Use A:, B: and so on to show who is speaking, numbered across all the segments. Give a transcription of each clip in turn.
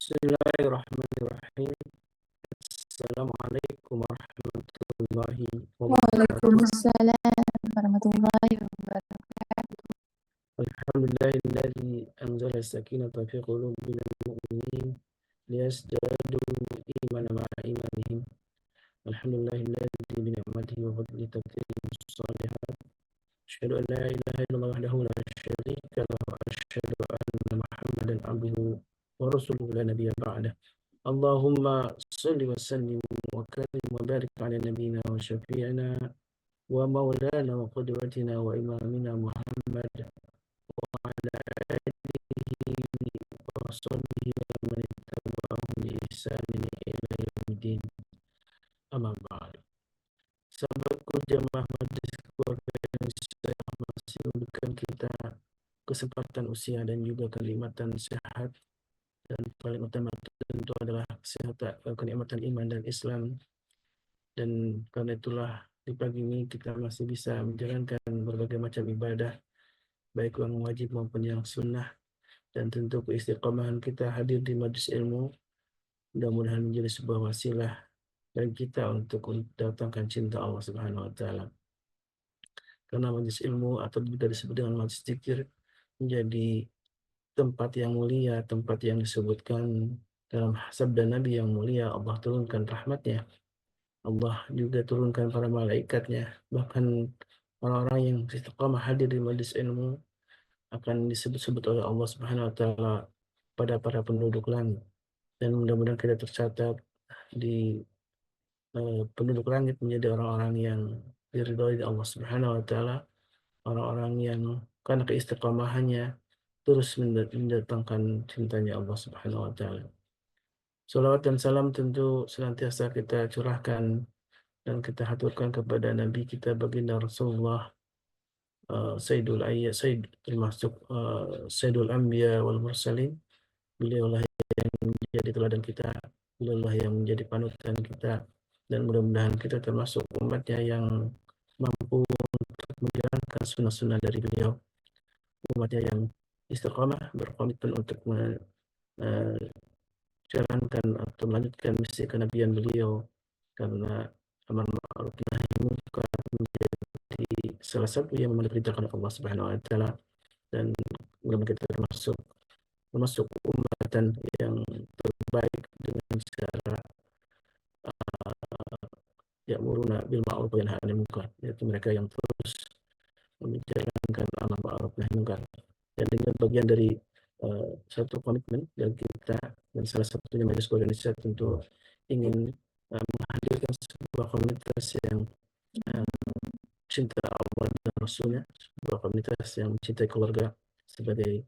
A: Bismillahirrahmanirrahim. Assalamualaikum warahmatullahi wabarakatuh.
B: Waalaikumsalam warahmatullahi wabarakatuh.
A: Alhamdulillahilladzi anzala sakinata fi qulubil mu'minin liyazdadu imanan ma'a imanihim. Alhamdulillahilladzi bi ni'matihi wa fadlihi tatimmu shalihat. Asyhadu an la ilaha illallah wahdahu la syarika lahu wa asyhadu anna Muhammadan abduhu wa rasuluhu la nabiyya ba'dah. Allahumma salli wa sallim wa karim wa barik ala nabiyyina wa syafi'ina wa maulana wa qudwatina wa imamina Muhammad wa ala alihi wa sahbihi wa man ittaba'ahum bi ihsanin ila yaumiddin. Amma ba'd. Sahabatku jamaah majelis keluarga yang saya masih memberikan kita kesempatan usia dan juga kenikmatan sehat, dan paling utama tentu adalah kesehatan, kenikmatan iman dan Islam. Dan karena itulah di pagi ini kita masih bisa menjalankan berbagai macam ibadah, baik yang wajib maupun yang sunnah, dan tentu keistiqomahan kita hadir di majelis ilmu mudah-mudahan menjadi sebuah wasilah bagi kita untuk mendatangkan cinta Allah Subhanahu wa taala. Karena majelis ilmu atau juga disebut dengan majelis zikir menjadi tempat yang mulia, tempat yang disebutkan dalam sabda Nabi yang mulia, Allah turunkan rahmatnya, Allah juga turunkan para malaikatnya. Bahkan orang-orang yang istiqamah hadir di majelis ilmu akan disebut-sebut oleh Allah Subhanahu wa taala pada para penduduk langit. Dan mudah-mudahan kita tercatat di penduduk langit menjadi orang-orang yang diridhoi oleh Allah Subhanahu wa taala, orang-orang yang karena keistiqamahannya terus mendatangkan cintanya Allah Subhanahu wa taala. Salawat dan salam tentu senantiasa kita curahkan dan kita haturkan kepada Nabi kita baginda Rasulullah, Sayyidul Ayya, termasuk Sayyidul Anbiya wal Mursalin. Beliaulah yang menjadi teladan kita, beliaulah yang menjadi panutan kita, dan mudah-mudahan kita termasuk umatnya yang mampu untuk menjalankan sunnah-sunnah dari beliau, umatnya yang istiqamah berkomitmen untuk menjalankan atau melanjutkan misi kenabian beliau, karena amar ma'ruf nahi munkar menjadi salah satu yang diperintahkan Allah Subhanahu wa taala, dan mudah-mudahan kita termasuk umatan yang terbaik dengan cara ya'muruna bil ma'ruf wa yanhauna 'anil munkar, yaitu mereka yang terus menjalankan amar ma'ruf nahi munkar. Dan dengan bagian dari satu komitmen dari kita, dan salah satunya Majelis Ulama Indonesia tentu ingin menghadirkan sebuah komunitas yang cinta Allah dan Rasulnya, sebuah komunitas yang mencintai keluarga sebagai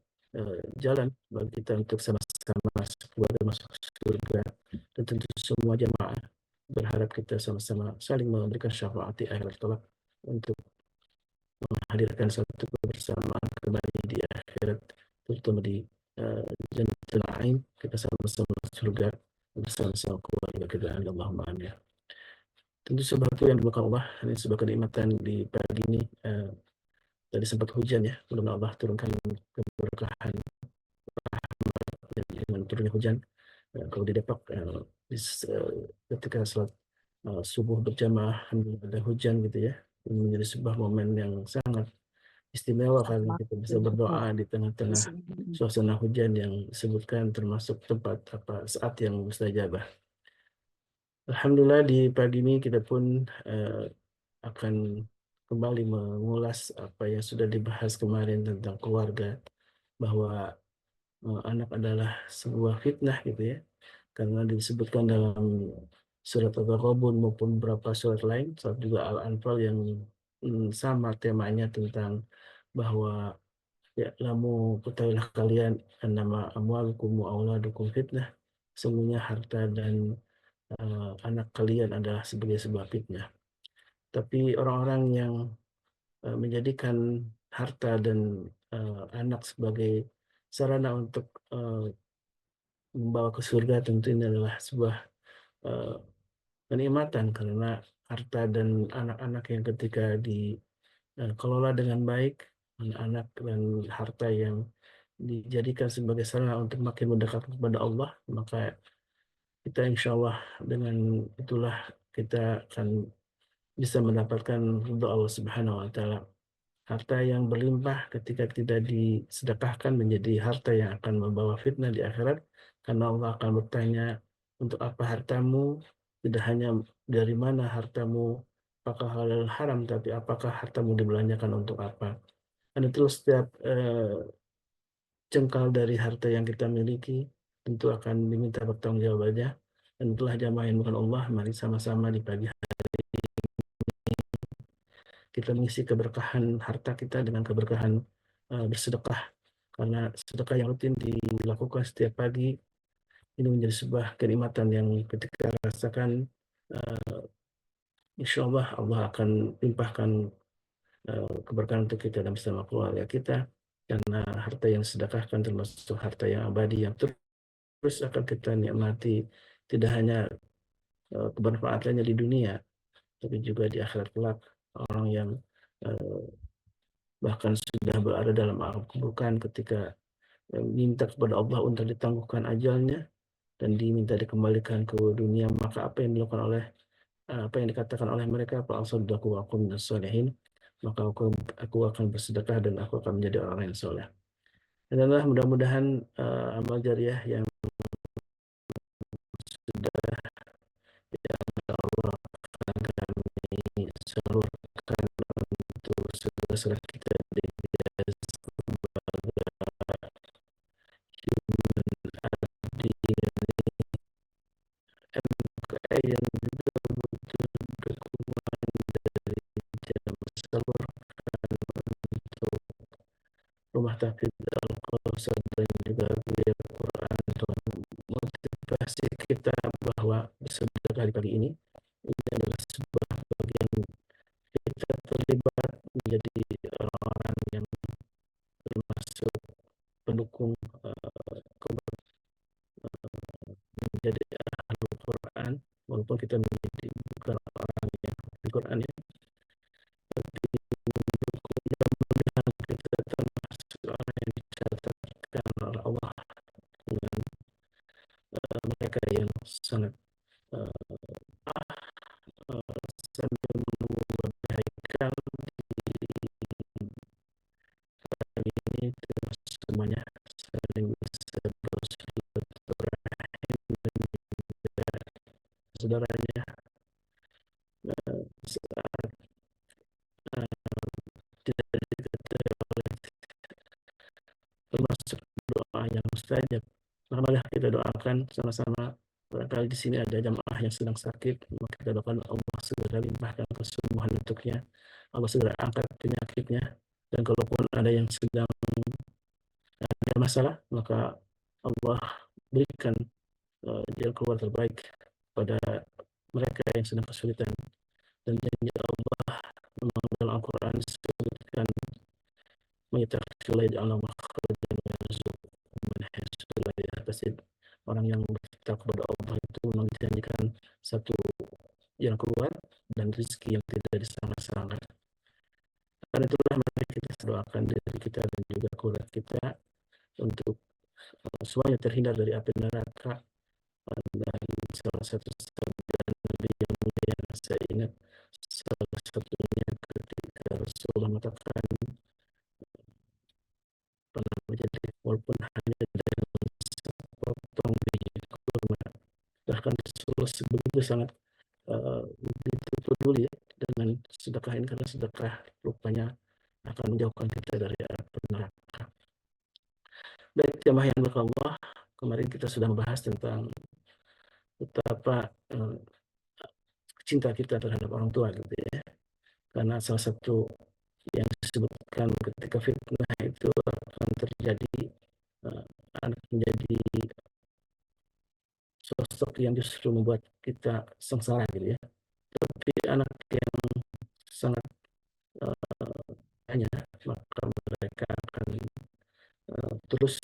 A: jalan bagi kita untuk sama-sama keluarga masuk surga. Dan tentu semua jamaah berharap kita sama-sama saling memberikan syafaat di akhirat kelak untuk menghadirkan satu kebersamaan kembali di akhirat, terutama di Jannatul Na'im, kita sama-sama surga bersama-sama keluarga kita. Allahumma amin. Tentu sesuatu yang dimakan Allah, ini sebuah kenikmatan di pagi ini. Tadi sempat hujan ya, mudah-mudahan Allah turunkan keberkahan dengan turunnya hujan. Kalau di Depok ketika salat subuh berjamaah ada hujan gitu ya, ini menjadi sebuah momen yang sangat istimewa karena kita bisa berdoa di tengah-tengah suasana hujan yang disebutkan termasuk tempat saat yang mustajabah. Alhamdulillah di pagi ini kita pun akan kembali mengulas apa yang sudah dibahas kemarin tentang keluarga, bahwa anak adalah sebuah fitnah gitu ya, karena disebutkan dalam surat Al-Ghabun maupun beberapa surat lain, surat juga Al-Anfal yang sama temanya tentang bahwa ya lamu ketahuilah kalian annama amwalukum wa auladukum fitnah, semuanya harta dan anak kalian adalah sebagai sebuah fitnah. Tapi orang-orang yang menjadikan harta dan anak sebagai sarana untuk membawa ke surga, tentu ini adalah sebuah kenikmatan, karena harta dan anak-anak yang ketika dikelola dengan baik, anak dan harta yang dijadikan sebagai sarana untuk makin mendekat kepada Allah, maka kita insya Allah dengan itulah kita akan bisa mendapatkan ridha Allah Subhanahu wa taala. Harta yang berlimpah ketika tidak disedekahkan menjadi harta yang akan membawa fitnah di akhirat, karena Allah akan bertanya, untuk apa hartamu? Tidak hanya dari mana hartamu, apakah halal haram, tapi apakah hartamu dibelanjakan untuk apa? Dan itu setiap jengkal dari harta yang kita miliki tentu akan diminta pertanggungjawabannya. Dan itulah jamaah yang bukan Allah, mari sama-sama di pagi hari kita mengisi keberkahan harta kita dengan keberkahan bersedekah. Karena sedekah yang rutin dilakukan setiap pagi ini menjadi sebuah kenikmatan yang ketika rasakan, insya Allah Allah akan limpahkan keberkahan untuk kita dan bersama keluarga kita. Karena harta yang sedekahkan termasuk harta yang abadi yang terus akan kita nikmati, tidak hanya kebermanfaatannya di dunia, tapi juga di akhirat kelak. Orang yang eh, bahkan sudah berada dalam alam keburukan ketika minta kepada Allah untuk ditangguhkan ajalnya dan diminta dikembalikan ke dunia, maka apa yang dilakukan oleh apa yang dikatakan oleh mereka, Pak Al-Saddaku wa akum minas sholihin, maka aku akan bersedekah dan aku akan menjadi orang yang soleh. Dan adalah mudah-mudahan amal jariah yang sudah ya Allah kami salurkan untuk saudara-saudara kita di Human MKI yang juga butuh dukungan dari jam salurkan untuk rumah tafid Al-Qausar dan juga biaya Quran untuk motivasi kita bahwa sedekah pagi ini adalah sebuah bagian kita terlibat menjadi orang-orang yang termasuk pendukung menjadi ahli Quran, walaupun kita menjadi bukan orang yang ahli Quran ya, tapi mudah-mudahan kita termasuk orang yang dicatatkan oleh Allah dengan mereka yang sangat uh, sambil menunggu kebaikan di ini terus semuanya saling bisa bersilaturahim dan juga saudaranya saat tidak diketahui oleh termasuk doa yang mustajab. Maka marilah kita doakan sama-sama. Barangkali di sini ada jamaah yang sedang sakit, maka kita doakan Allah segera limpahkan kesembuhan untuknya, Allah segera angkat penyakitnya, dan kalaupun ada yang sedang ada masalah, maka Allah berikan jalan keluar terbaik pada mereka yang sedang kesulitan. Dan janji Allah memang dalam Al-Quran disebutkan orang yang berkata kepada Allah itu menjanjikan satu jalan keluar dan rezeki yang tidak disangka-sangka. Karena itulah mari kita doakan diri kita dan juga keluarga kita untuk semuanya terhindar dari api neraka. Dan salah satu sabda Nabi yang mulia yang saya ingat, salah satunya ketika Rasulullah mengatakan pernah menjadi walaupun hanya dengan sepotong biji kurma, bahkan Rasulullah begitu sangat begitu peduli ya dengan sedekah ini, karena sedekah rupanya akan menjauhkan kita dari api neraka. Baik jamaah yang berkawan, kemarin kita sudah membahas tentang betapa cinta kita terhadap orang tua gitu ya. Karena salah satu yang disebutkan ketika fitnah itu akan terjadi anak menjadi sosok yang justru membuat kita sengsara gitu ya. Tapi anak yang sangat hanya maka mereka akan terus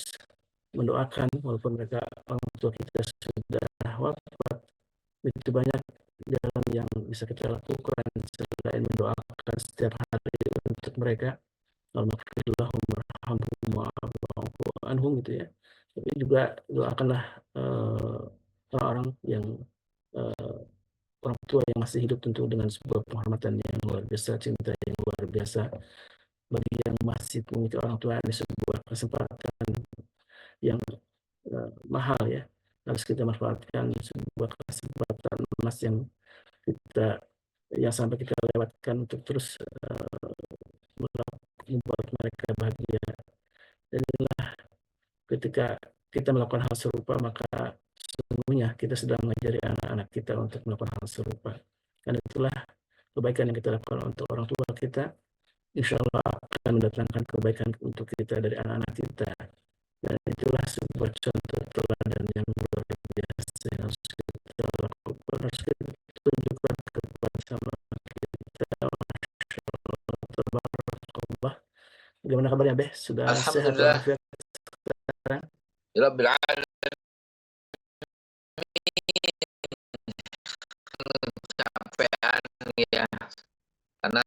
A: mendoakan walaupun mereka orang tua kita sudah wafat. Begitu banyak jalan yang bisa kita lakukan selain mendoakan setiap hari untuk mereka. Allahumma anhum gitu ya. Tapi juga doakanlah orang-orang yang orang tua yang masih hidup tentu dengan sebuah penghormatan yang luar biasa, cinta yang luar biasa. Bagi yang masih memiliki orang tua ini sebuah kesempatan yang mahal ya. Harus kita manfaatkan sebuah kesempatan emas kita yang sampai kita lewatkan untuk terus membuat mereka bahagia. Dan inilah ketika kita melakukan hal serupa, maka sesungguhnya kita sedang mengajari anak-anak kita untuk melakukan hal serupa. Dan itulah kebaikan yang kita lakukan untuk orang tua kita, insya Allah akan mendatangkan kebaikan untuk kita dari anak-anak kita. Dan itulah sebuah contoh teladan yang luar biasa yang harus kita lakukan, harus kita tunjukkan kepada sama kita. Tabarakallah. Bagaimana kabarnya, Beh? Sudah sehat
C: Alhamdulillah,
A: walafiat sekarang?
C: Rabbil alamin, kecapean ya. Karena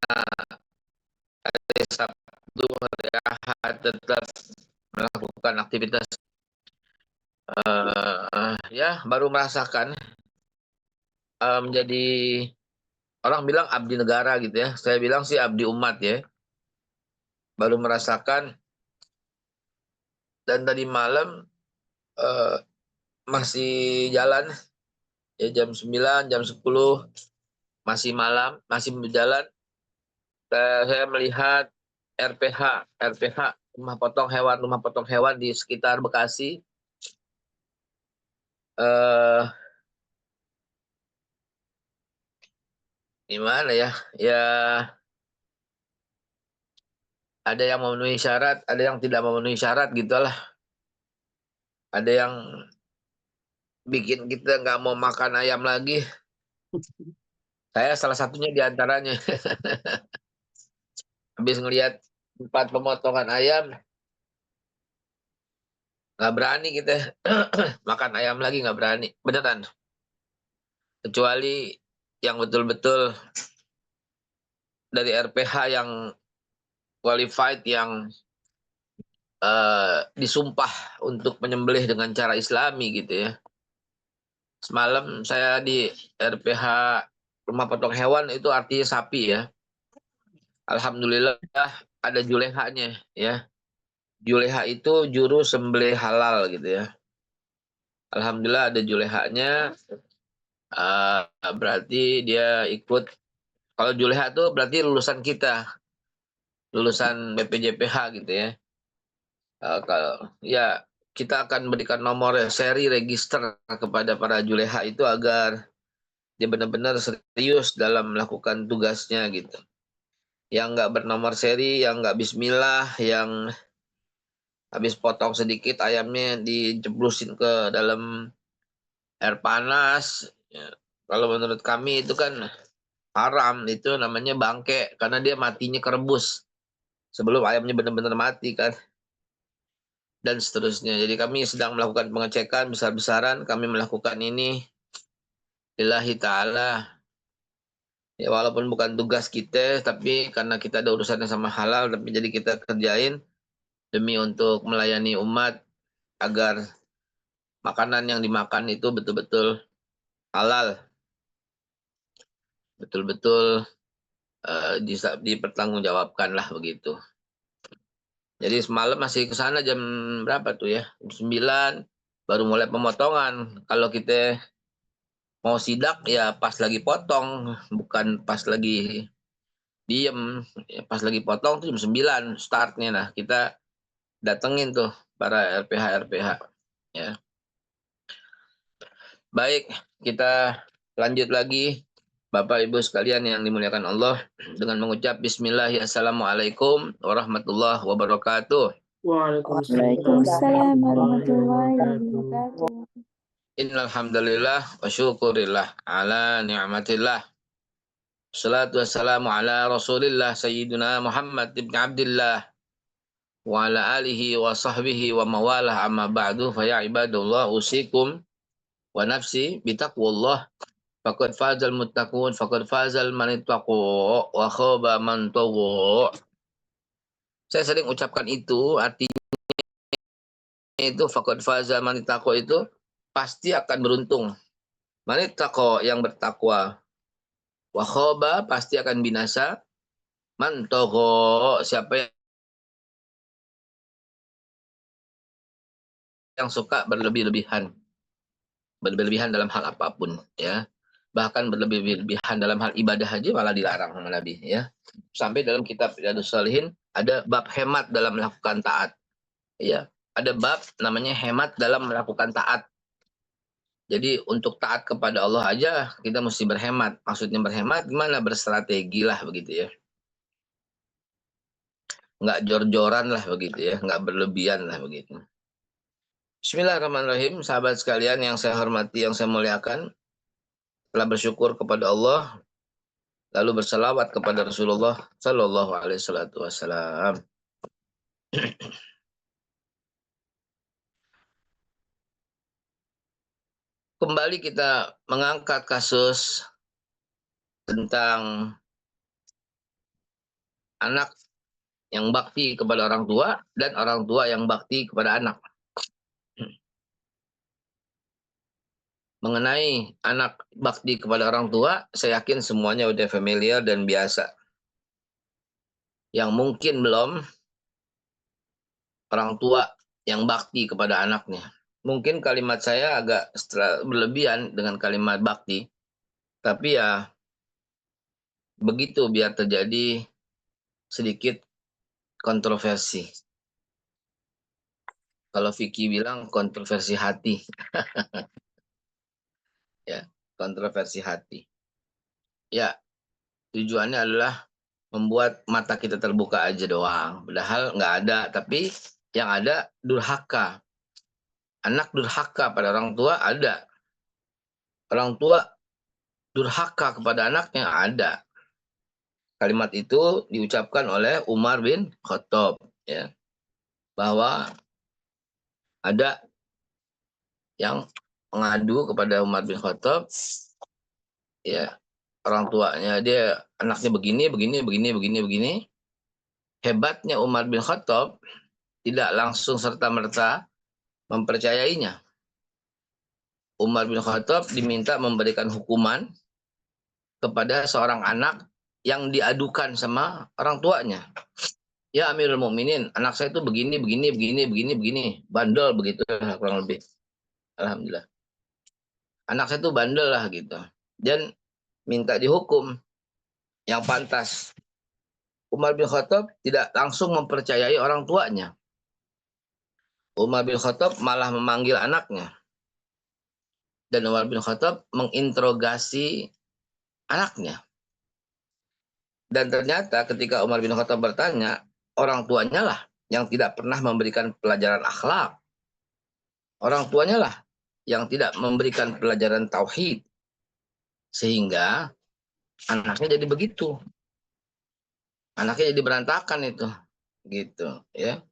C: hari Sabtu, hari Ahad tetap melakukan aktivitas. Ya, baru merasakan menjadi orang bilang abdi negara gitu ya. Saya bilang sih abdi umat ya. Baru merasakan dan tadi malam eh, masih jalan ya jam 9, jam 10 masih malam, masih berjalan. Saya melihat RPH rumah potong hewan di sekitar Bekasi. Eh, Gimana ya? Ya ada yang memenuhi syarat, ada yang tidak memenuhi syarat gitulah. Ada yang bikin kita nggak mau makan ayam lagi. Saya salah satunya di antaranya. Habis ngelihat tempat pemotongan ayam, nggak berani kita makan ayam lagi, nggak berani. Beneran. Kecuali yang betul-betul dari RPH yang qualified, yang disumpah untuk menyembelih dengan cara Islami gitu ya. Semalam saya di RPH rumah potong hewan itu artinya sapi ya. Alhamdulillah ada julehanya ya. Juleha itu juru sembelih halal gitu ya. Alhamdulillah ada julehanya. Berarti dia ikut. Kalau juleha itu berarti lulusan kita, lulusan BPJPH gitu ya. Kalau ya kita akan berikan nomor seri register kepada para juleha itu agar dia benar-benar serius dalam melakukan tugasnya gitu. Yang nggak bernomor seri, yang nggak bismillah, yang habis potong sedikit ayamnya dijeblusin ke dalam air panas. Ya, kalau menurut kami itu kan haram, itu namanya bangke karena dia matinya kerebus sebelum ayamnya benar-benar mati kan, dan seterusnya. Jadi kami sedang melakukan pengecekan besar-besaran, kami melakukan ini lillahi ta'ala. Ya walaupun bukan tugas kita, tapi karena kita ada urusannya sama halal, tapi jadi kita kerjain demi untuk melayani umat agar makanan yang dimakan itu betul-betul halal, betul-betul dipertanggungjawabkan lah begitu. Jadi semalam masih ke sana jam berapa tuh ya? Jam 9 baru mulai pemotongan. Kalau kita mau sidak ya pas lagi potong, bukan pas lagi diem. Ya, pas lagi potong tuh jam 9 startnya. Nah, kita datengin tuh para RPH ya. Baik, kita lanjut lagi Bapak Ibu sekalian yang dimuliakan Allah dengan mengucap bismillahirrahmanirrahim. Assalamualaikum warahmatullahi wabarakatuh.
B: Waalaikumsalam warahmatullahi wabarakatuh.
C: Innal hamdalillah wa syukurillah ala ni'matillah. Salatu wassalamu ala Rasulillah Sayyidina Muhammad ibn Abdullah wa ala alihi wa sahbihi wa mawalah, amma ba'du, fa ya ibadallah usikum wa nafsi bitaqwallah. Faqad fazal muttaqun, faqad fazal man ittaqu wa khaba man tagha. Saya sering ucapkan itu, artinya itu faqad faza, man ittaqa itu pasti akan beruntung. Man ittaqa yang bertakwa, wa khaba pasti akan binasa, man tagha siapa yang suka berlebih-lebihan dalam hal apapun ya. Bahkan berlebih-lebihan dalam hal ibadah aja malah dilarang sama Nabi ya. Sampai dalam kitab Riyadhus Shalihin ada bab hemat dalam melakukan taat. Ya, ada bab namanya hemat dalam melakukan taat. Jadi untuk taat kepada Allah aja kita mesti berhemat. Maksudnya berhemat gimana? Berstrategi lah begitu ya. Nggak jor-joran lah begitu ya. Nggak berlebihan lah begitu. Bismillahirrahmanirrahim. Sahabat sekalian yang saya hormati, yang saya muliakan. Telah bersyukur kepada Allah. Lalu berselawat kepada Rasulullah Sallallahu Alaihi Wasallam. Kembali kita mengangkat kasus tentang anak yang bakti kepada orang tua dan orang tua yang bakti kepada anak. Mengenai anak bakti kepada orang tua, saya yakin semuanya udah familiar dan biasa. Yang mungkin belum, orang tua yang bakti kepada anaknya. Mungkin kalimat saya agak berlebihan dengan kalimat bakti, tapi ya begitu biar terjadi sedikit kontroversi. Kalau Vicky bilang kontroversi hati. Ya, kontroversi hati. Ya, tujuannya adalah membuat mata kita terbuka aja doang. Padahal nggak ada, tapi yang ada durhaka. Anak durhaka pada orang tua ada. Orang tua durhaka kepada anaknya ada. Kalimat itu diucapkan oleh Umar bin Khattab, ya, bahwa ada yang mengadu kepada Umar bin Khattab, ya, orang tuanya dia anaknya begini. Hebatnya Umar bin Khattab tidak langsung serta-merta mempercayainya. Umar bin Khattab diminta memberikan hukuman kepada seorang anak yang diadukan sama orang tuanya. Ya Amirul Mukminin, anak saya itu begini, bandel begitu kurang lebih. Alhamdulillah. Anak saya itu bandel lah gitu. Dan minta dihukum yang pantas. Umar bin Khattab tidak langsung mempercayai orang tuanya. Umar bin Khattab malah memanggil anaknya. Dan Umar bin Khattab menginterogasi anaknya. Dan ternyata ketika Umar bin Khattab bertanya, orang tuanya lah yang tidak pernah memberikan pelajaran akhlak. Orang tuanya lah yang tidak memberikan pelajaran tauhid. Sehingga anaknya jadi begitu. Anaknya jadi berantakan itu. Gitu ya.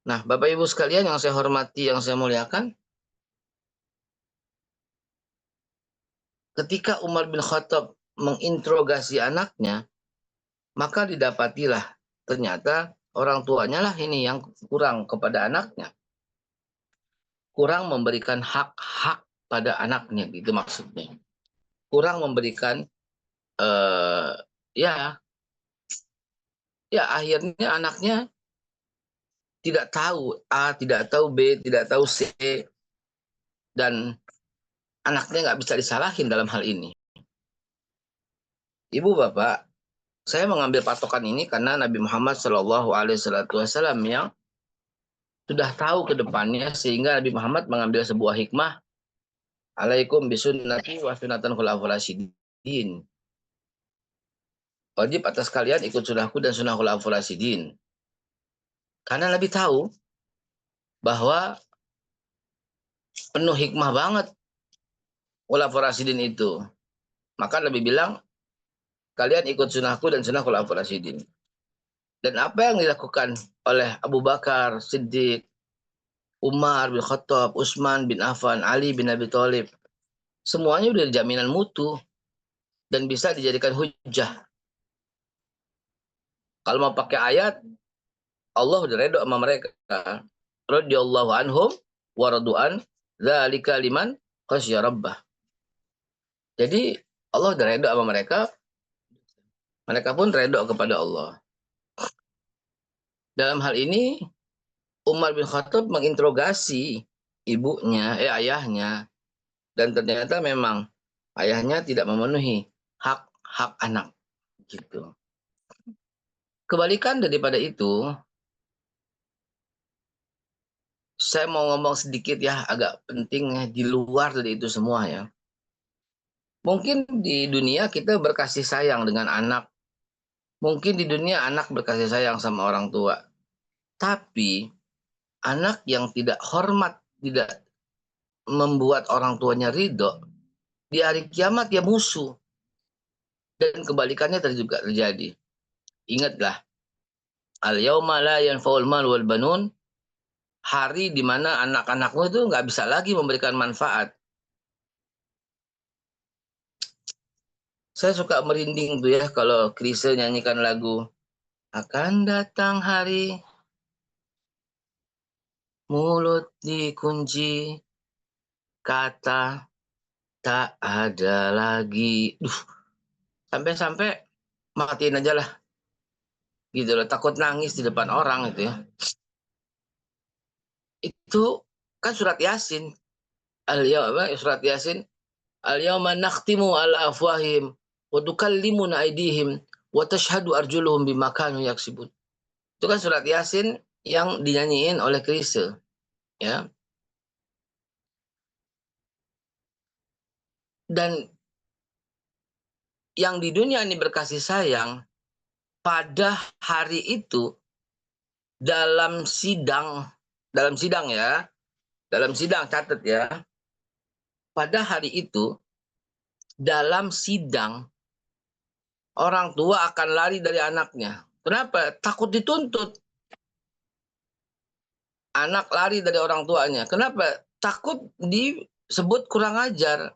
C: Nah, Bapak Ibu sekalian yang saya hormati, yang saya muliakan, ketika Umar bin Khattab menginterogasi anaknya, maka didapatilah ternyata orang tuanya lah ini yang kurang kepada anaknya. Kurang memberikan hak-hak pada anaknya, gitu maksudnya. Kurang memberikan, ya akhirnya anaknya tidak tahu A, tidak tahu B, tidak tahu C, dan anaknya nggak bisa disalahin dalam hal ini. Ibu bapak, saya mengambil patokan ini karena Nabi Muhammad SAW yang sudah tahu ke depannya, sehingga Nabi Muhammad mengambil sebuah hikmah, alaikum bisunnati wa sunnatan khulafa'ir rasyidin. Wajib atas kalian ikut sunnahku dan sunnah khulafa'ir rasyidin. Karena Nabi tahu bahwa penuh hikmah banget khulafa'ir rasyidin itu. Maka Nabi bilang, kalian ikut sunnahku dan sunnah khulafa'ir rasyidin. Dan apa yang dilakukan oleh Abu Bakar Siddiq, Umar bin Khattab, Utsman bin Affan, Ali bin Abi Thalib, semuanya udah jaminan mutu dan bisa dijadikan hujah. Kalau mau pakai ayat, Allah udah redho sama mereka. Radhiyallahu anhum wa radu'an dzalika liman khasya rabbah. Jadi Allah udah redho sama mereka pun redho kepada Allah. Dalam hal ini Umar bin Khattab menginterogasi ayahnya, dan ternyata memang ayahnya tidak memenuhi hak anak gitu. Kebalikan daripada itu, saya mau ngomong sedikit ya, agak penting ya, di luar dari itu semua ya. Mungkin di dunia kita berkasih sayang dengan anak. Mungkin di dunia anak berkasih sayang sama orang tua. Tapi anak yang tidak hormat, tidak membuat orang tuanya ridho, di hari kiamat dia musuh. Dan kebalikannya juga terjadi. Ingatlah, al-yauma la yanfa'ul mal wal banun, hari di mana anak-anakmu itu nggak bisa lagi memberikan manfaat. Saya suka merinding tuh ya kalau Chrisye nyanyikan lagu akan datang hari mulut dikunci, kata tak ada lagi. Sampai-sampai matiin aja lah. Gitu loh, takut nangis di depan orang itu ya. Itu kan surat Yasin. Surat Yasin. Al-yawma nakhtimu ala afwahim wa tukallimuna aydihim wa tashhadu arjuluhum bima kanu yaksibun. Itu kan surat Yasin yang dinyanyiin oleh Chrisye, ya. Dan yang di dunia ini berkasih sayang, pada hari itu dalam sidang ya, dalam sidang catat ya, pada hari itu dalam sidang orang tua akan lari dari anaknya. Kenapa? Takut dituntut. Anak lari dari orang tuanya. Kenapa? Takut disebut kurang ajar.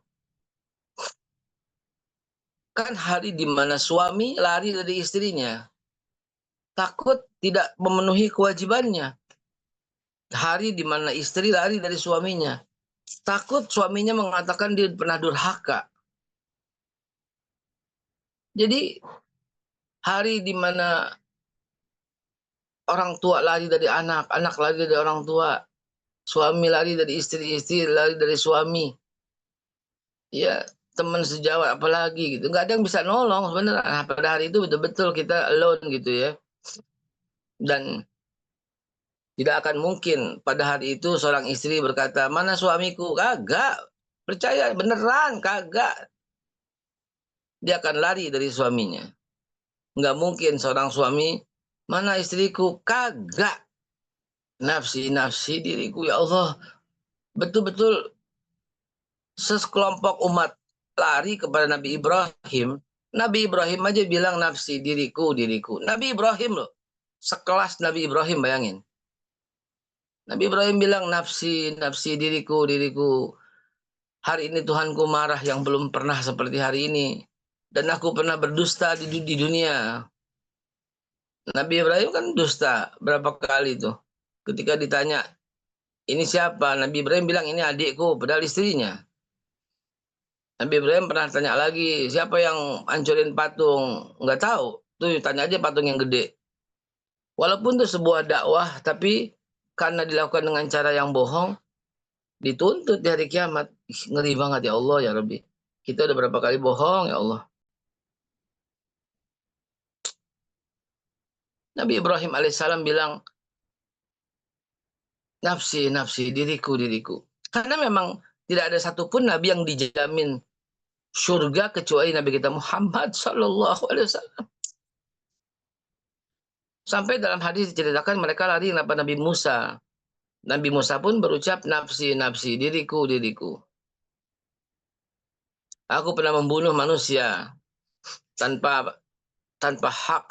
C: Kan hari di mana suami lari dari istrinya. Takut tidak memenuhi kewajibannya. Hari di mana istri lari dari suaminya. Takut suaminya mengatakan dia pernah durhaka. Jadi hari di mana orang tua lari dari anak, anak lari dari orang tua, suami lari dari istri, istri lari dari suami. Ya, teman sejawat apalagi gitu. Nggak ada yang bisa nolong sebenarnya. Nah, pada hari itu betul-betul kita alone gitu ya. Dan tidak akan mungkin pada hari itu seorang istri berkata, mana suamiku? Kagak. Percaya beneran, kagak. Dia akan lari dari suaminya. Nggak mungkin seorang suami, mana istriku? Kagak. Nafsi diriku, ya Allah. Betul-betul sekelompok umat lari kepada Nabi Ibrahim. Nabi Ibrahim aja bilang nafsi, diriku. Nabi Ibrahim loh. Sekelas Nabi Ibrahim, bayangin. Nabi Ibrahim bilang nafsi, diriku. Hari ini Tuhanku marah yang belum pernah seperti hari ini. Dan aku pernah berdusta di dunia. Nabi Ibrahim kan dusta berapa kali tuh. Ketika ditanya, ini siapa? Nabi Ibrahim bilang, ini adikku, padahal istrinya. Nabi Ibrahim pernah tanya lagi, siapa yang hancurin patung? Nggak tahu. Tuh tanya aja patung yang gede. Walaupun itu sebuah dakwah, tapi karena dilakukan dengan cara yang bohong, dituntut di hari kiamat. Ngeri banget ya Allah ya Rabbi. Kita udah berapa kali bohong ya Allah. Nabi Ibrahim alaihissalam bilang, nafsi, diriku. Karena memang tidak ada satupun Nabi yang dijamin surga kecuali Nabi kita Muhammad Sallallahu Alaihi Wasallam. Sampai dalam hadis diceritakan mereka lari kepada Nabi Musa. Nabi Musa pun berucap nafsi, diriku. Aku pernah membunuh manusia tanpa hak,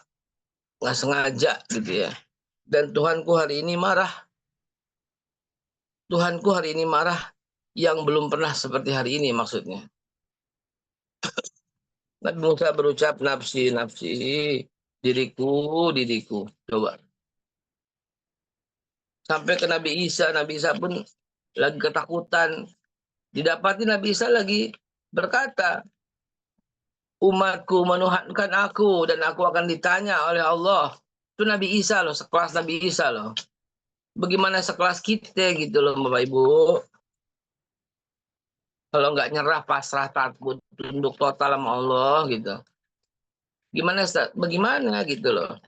C: nggak sengaja gitu ya. Dan Tuhanku hari ini marah. Tuhanku hari ini marah yang belum pernah seperti hari ini maksudnya. Nabi Musa berucap nafsi, diriku. Coba. Sampai ke Nabi Isa pun lagi ketakutan. Didapati Nabi Isa lagi berkata, umatku menuhankan aku dan aku akan ditanya oleh Allah. Itu Nabi Isa loh, sekelas Nabi Isa loh. Bagaimana sekelas kita gitu loh Bapak Ibu. Kalau nggak nyerah, pasrah, takut, tunduk total sama Allah gitu. Bagaimana gitu loh.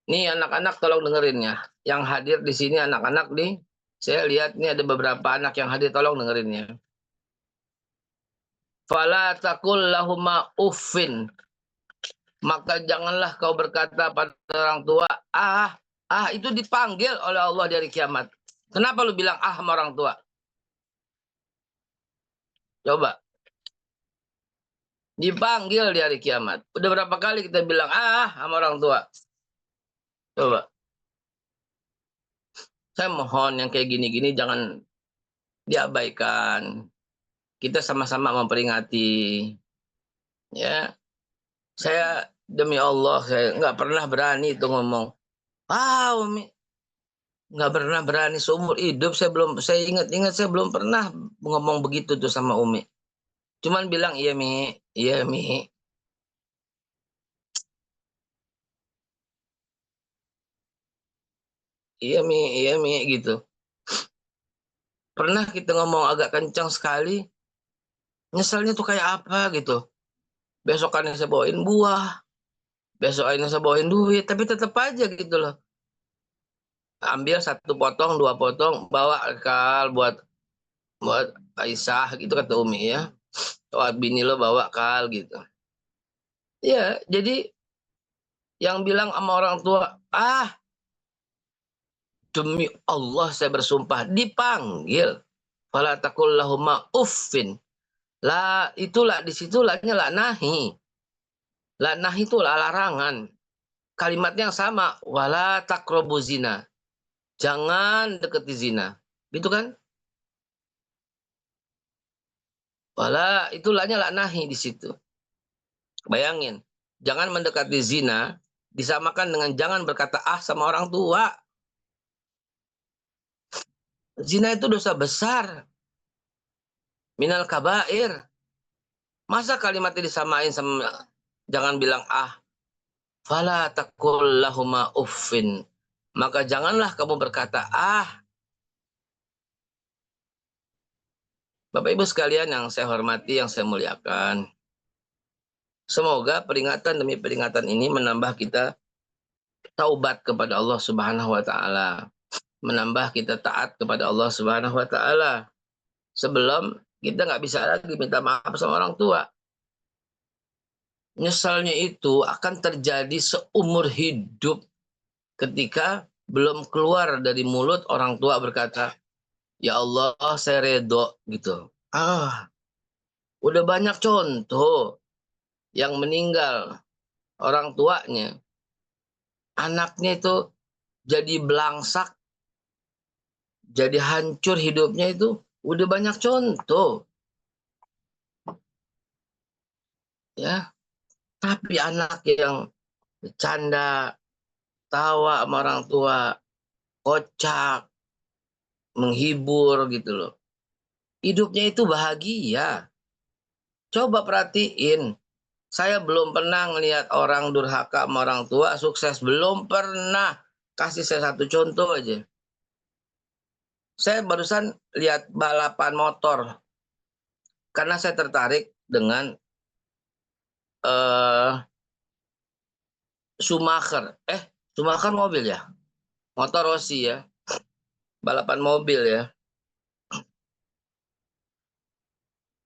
C: Nih anak-anak tolong dengerin ya. Yang hadir di sini anak-anak nih. Saya lihat nih ada beberapa anak yang hadir, tolong dengerin ya. Fala takul lahuma uffin. Maka janganlah kau berkata pada orang tua, itu dipanggil oleh Allah dari kiamat. Kenapa lu bilang sama orang tua? Coba. Dipanggil di hari kiamat. Udah berapa kali kita bilang sama orang tua? Coba. Saya mohon yang kayak gini-gini jangan diabaikan. Kita sama-sama memperingati. Ya. Saya demi Allah, saya nggak pernah berani itu ngomong. Umi. Nggak pernah berani seumur hidup. Saya ingat-ingat saya belum pernah ngomong begitu tuh sama Umi. Cuman bilang, iya Mi, iya Mi. Iya Mi, iya Mi, gitu. Pernah kita ngomong agak kencang sekali, nyeselnya tuh kayak apa gitu. Besokannya saya bawain buah, besokannya saya bawain duit, tapi tetap aja gitu loh. Ambil 1 potong, 2 potong, bawa kal buat Aisyah gitu kata Umi ya. Buat bini lo bawa kal gitu. Ya, jadi yang bilang sama orang tua, demi Allah saya bersumpah, dipanggil. Fala taqul lahuma uffin. La itulah di situ lahnya la nahi. La nahi itu larangan. Kalimatnya yang sama, wala taqrabu zina. Jangan deketi zina. Gitu kan? Wala itu lahnya la nahi di situ. Bayangin, jangan mendekati zina disamakan dengan jangan berkata sama orang tua. Zina itu dosa besar. Minal kabair. Masa kalimatnya disamain sama jangan bilang fala taqul lahuma uffin. Maka janganlah kamu berkata Bapak Ibu sekalian yang saya hormati, yang saya muliakan. Semoga peringatan demi peringatan ini menambah kita taubat kepada Allah Subhanahu wa taala. Menambah kita taat kepada Allah Subhanahu wa taala. Sebelum kita nggak bisa lagi minta maaf sama orang tua. Nyesalnya itu akan terjadi seumur hidup ketika belum keluar dari mulut orang tua berkata, ya Allah saya redho gitu. Udah banyak contoh yang meninggal orang tuanya. Anaknya itu jadi belangsak, jadi hancur hidupnya itu. Udah banyak contoh. Ya, tapi anak yang bercanda, tawa sama orang tua, kocak, menghibur gitu loh. Hidupnya itu bahagia. Coba perhatiin. Saya belum pernah ngelihat orang durhaka sama orang tua sukses. Belum pernah. Kasih saya 1 contoh aja. Saya barusan lihat balapan motor. Karena saya tertarik dengan Schumacher. Schumacher mobil ya? Motor Rossi ya? Balapan mobil ya?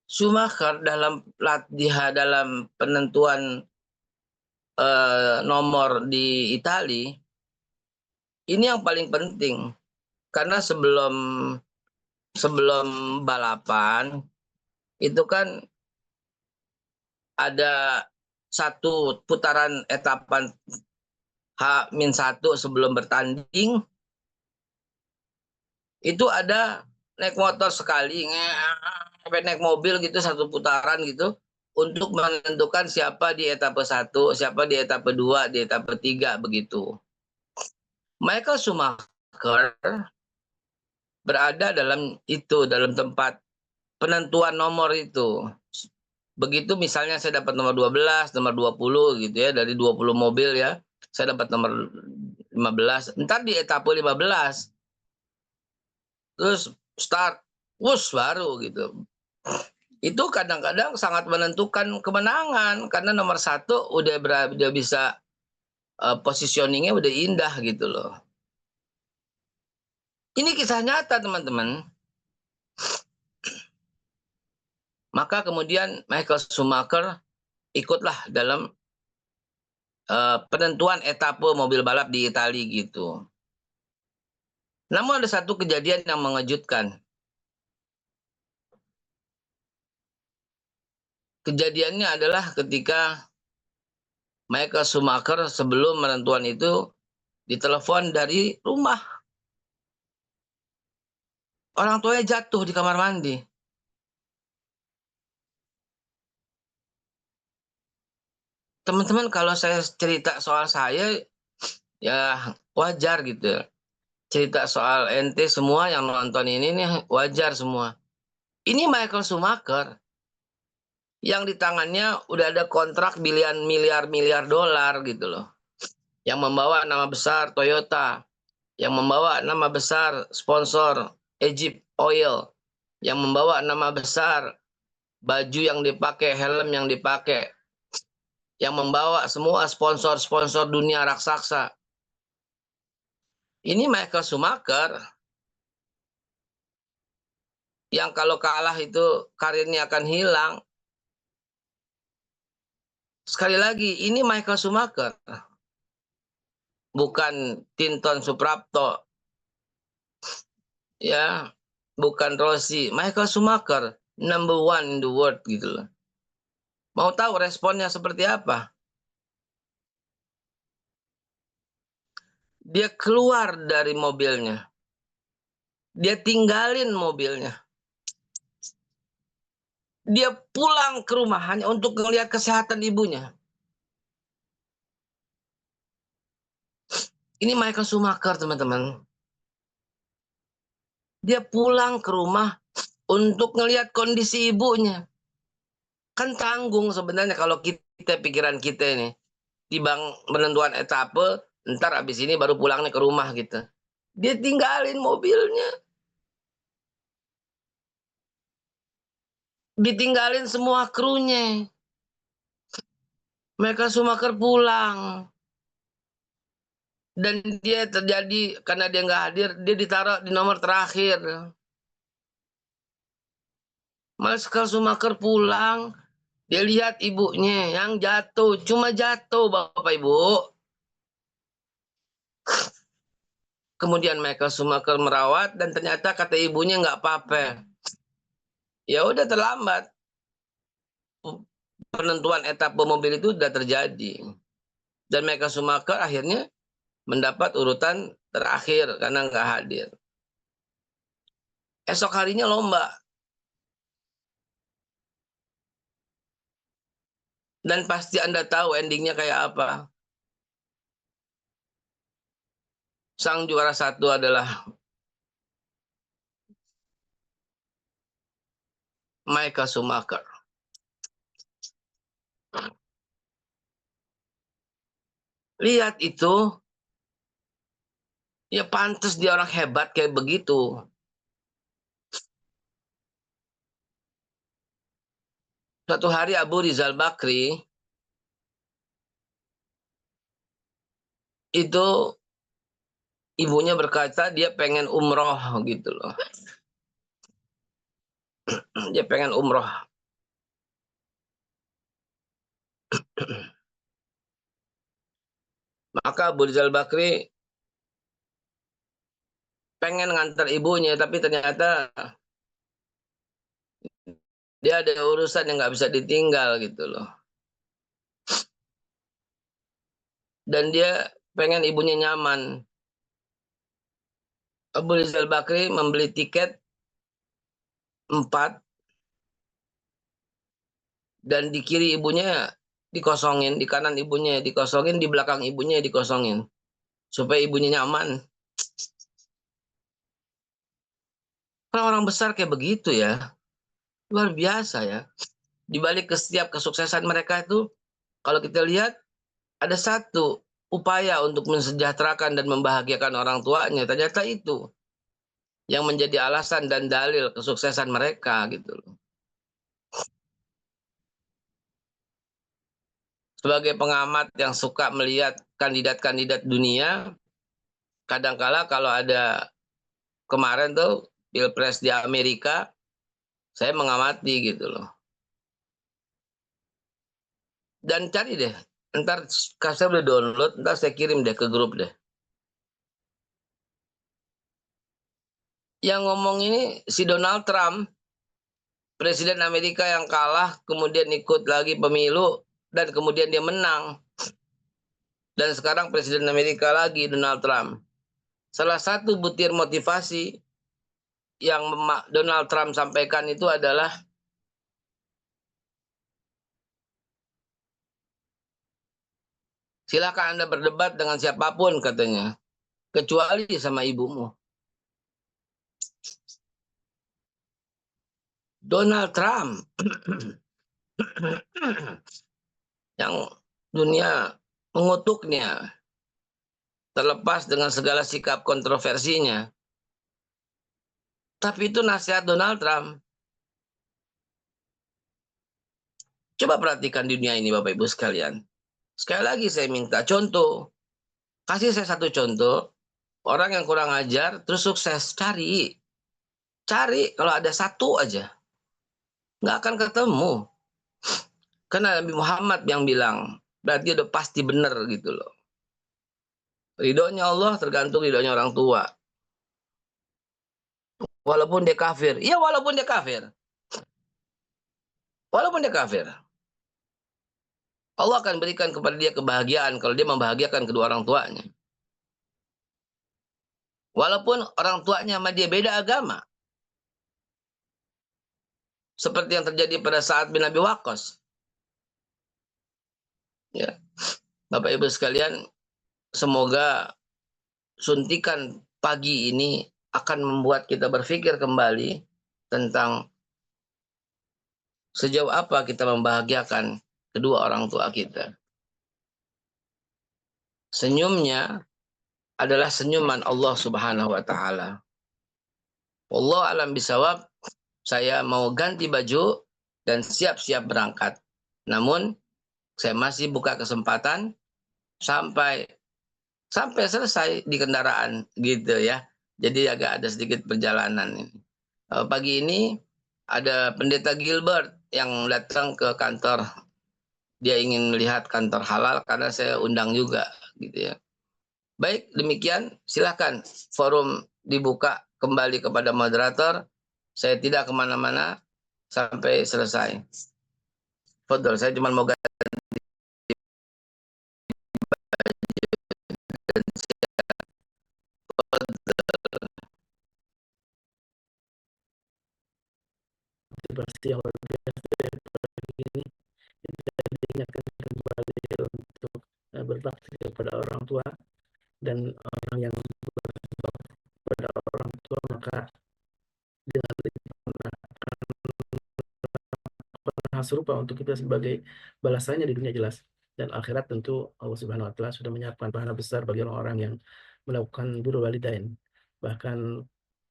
C: Schumacher dalam latihan, dalam penentuan nomor di Italia, ini yang paling penting. Karena sebelum balapan, itu kan ada 1 putaran etapan H-1 sebelum bertanding, itu ada naik motor sekali, naik mobil gitu 1 putaran gitu, untuk menentukan siapa di etapa 1, siapa di etapa 2, di etapa 3, begitu. Michael Schumacher berada dalam tempat penentuan nomor itu. Begitu misalnya saya dapat nomor 12, nomor 20 gitu ya, dari 20 mobil ya, saya dapat nomor 15. Ntar di etape 15, terus start, wush baru gitu. Itu kadang-kadang sangat menentukan kemenangan, karena nomor satu udah bisa positioningnya udah indah gitu loh. Ini kisah nyata teman-teman. Maka kemudian Michael Schumacher ikutlah dalam penentuan etape mobil balap di Italia gitu. Namun ada satu kejadian yang mengejutkan. Kejadiannya adalah ketika Michael Schumacher sebelum penentuan itu ditelepon dari rumah. Orang tuanya jatuh di kamar mandi. Teman-teman, kalau saya cerita soal saya, ya wajar gitu. Cerita soal ente semua yang nonton ini nih wajar semua. Ini Michael Schumacher yang di tangannya udah ada kontrak miliar dolar gitu loh. Yang membawa nama besar Toyota, yang membawa nama besar sponsor Egypt Oil, yang membawa nama besar baju yang dipakai, helm yang dipakai, yang membawa semua sponsor-sponsor dunia raksasa. Ini Michael Schumacher yang kalau kalah itu karirnya akan hilang. Sekali lagi, ini Michael Schumacher, bukan Tinton Suprapto, ya, bukan Rossi. Michael Schumacher, number one in the world gitu loh. Mau tahu responnya seperti apa? Dia keluar dari mobilnya. Dia tinggalin mobilnya. Dia pulang ke rumah hanya untuk melihat kesehatan ibunya. Ini Michael Schumacher, teman-teman. Dia pulang ke rumah untuk melihat kondisi ibunya. Kan tanggung sebenarnya kalau kita, pikiran kita ini. Di penentuan etape, ntar abis ini baru pulangnya ke rumah gitu. Dia tinggalin mobilnya. Ditinggalin semua krunya. Mereka Schumacher pulang. Dan dia terjadi, karena dia nggak hadir, dia ditaruh di nomor terakhir. Michael Schumacher pulang, dia lihat ibunya yang jatuh. Cuma jatuh, Bapak Ibu. Kemudian Michael Schumacher merawat, dan ternyata kata ibunya nggak apa-apa. Ya udah terlambat. Penentuan etapa mobil itu sudah terjadi. Dan Michael Schumacher akhirnya mendapat urutan terakhir karena nggak hadir. Esok harinya lomba. Dan pasti Anda tahu endingnya kayak apa. Sang juara satu adalah Michael Schumacher. Lihat itu, ya pantas dia orang hebat kayak begitu. Suatu hari Abu Rizal Bakri itu ibunya berkata dia pengen umroh gitu loh. Dia pengen umroh. Maka Abu Rizal Bakri pengen ngantar ibunya, tapi ternyata dia ada urusan yang nggak bisa ditinggal gitu loh. Dan dia pengen ibunya nyaman. Abu Rizal Bakri membeli tiket 4, dan di kiri ibunya dikosongin, di kanan ibunya dikosongin, di belakang ibunya dikosongin. supaya ibunya nyaman. Orang-orang besar kayak begitu ya, luar biasa ya. Di balik ke setiap kesuksesan mereka itu, kalau kita lihat ada satu upaya untuk mensejahterakan dan membahagiakan orang tuanya. Ternyata itu yang menjadi alasan dan dalil kesuksesan mereka gitu loh. Sebagai pengamat yang suka melihat kandidat-kandidat dunia, kadangkala kalau ada kemarin tuh Pilpres di Amerika, saya mengamati gitu loh. Dan cari deh, ntar saya udah download, ntar saya kirim deh ke grup deh. Yang ngomong ini si Donald Trump, Presiden Amerika yang kalah, kemudian ikut lagi pemilu, dan kemudian dia menang. Dan sekarang Presiden Amerika lagi, Donald Trump. Salah satu butir motivasi yang Donald Trump sampaikan itu adalah, silakan Anda berdebat dengan siapapun katanya, kecuali sama ibumu. Donald Trump yang dunia mengutuknya, terlepas dengan segala sikap kontroversinya. Tapi itu nasihat Donald Trump. Coba perhatikan dunia ini Bapak Ibu sekalian. Sekali lagi saya minta contoh. Kasih saya satu contoh. Orang yang kurang ajar terus sukses. Cari. Cari kalau ada satu aja. Nggak akan ketemu. Karena Nabi Muhammad yang bilang. Berarti udah pasti benar gitu loh. Ridhonya Allah tergantung ridhonya orang tua. Walaupun dia kafir. Iya walaupun dia kafir. Walaupun dia kafir. Allah akan berikan kepada dia kebahagiaan kalau dia membahagiakan kedua orang tuanya. Walaupun orang tuanya sama dia beda agama. Seperti yang terjadi pada saat bin Abi Waqqas. Ya. Bapak Ibu sekalian, semoga suntikan pagi ini akan membuat kita berpikir kembali tentang sejauh apa kita membahagiakan kedua orang tua kita. Senyumnya adalah senyuman Allah Subhanahu wa taala. Wallahu alam bisawab, saya mau ganti baju dan siap-siap berangkat. Namun saya masih buka kesempatan sampai selesai di kendaraan gitu ya. Jadi agak ada sedikit perjalanan ini. Pagi ini ada Pendeta Gilbert yang datang ke kantor. Dia ingin melihat kantor halal karena saya undang juga gitu ya. Baik, demikian silakan forum dibuka kembali kepada moderator. Saya tidak kemana-mana sampai selesai. Fadol, saya cuma mau
A: Pasti yang luar biasa pagi ini kita diingatkan kembali untuk berbakti kepada orang tua, dan orang yang berbakti kepada orang tua maka dengan hal serupa untuk kita sebagai balasannya di dunia jelas, dan akhirat tentu Allah Subhanahu wa taala sudah menyiapkan pahala besar bagi orang-orang yang melakukan birrul walidain. Bahkan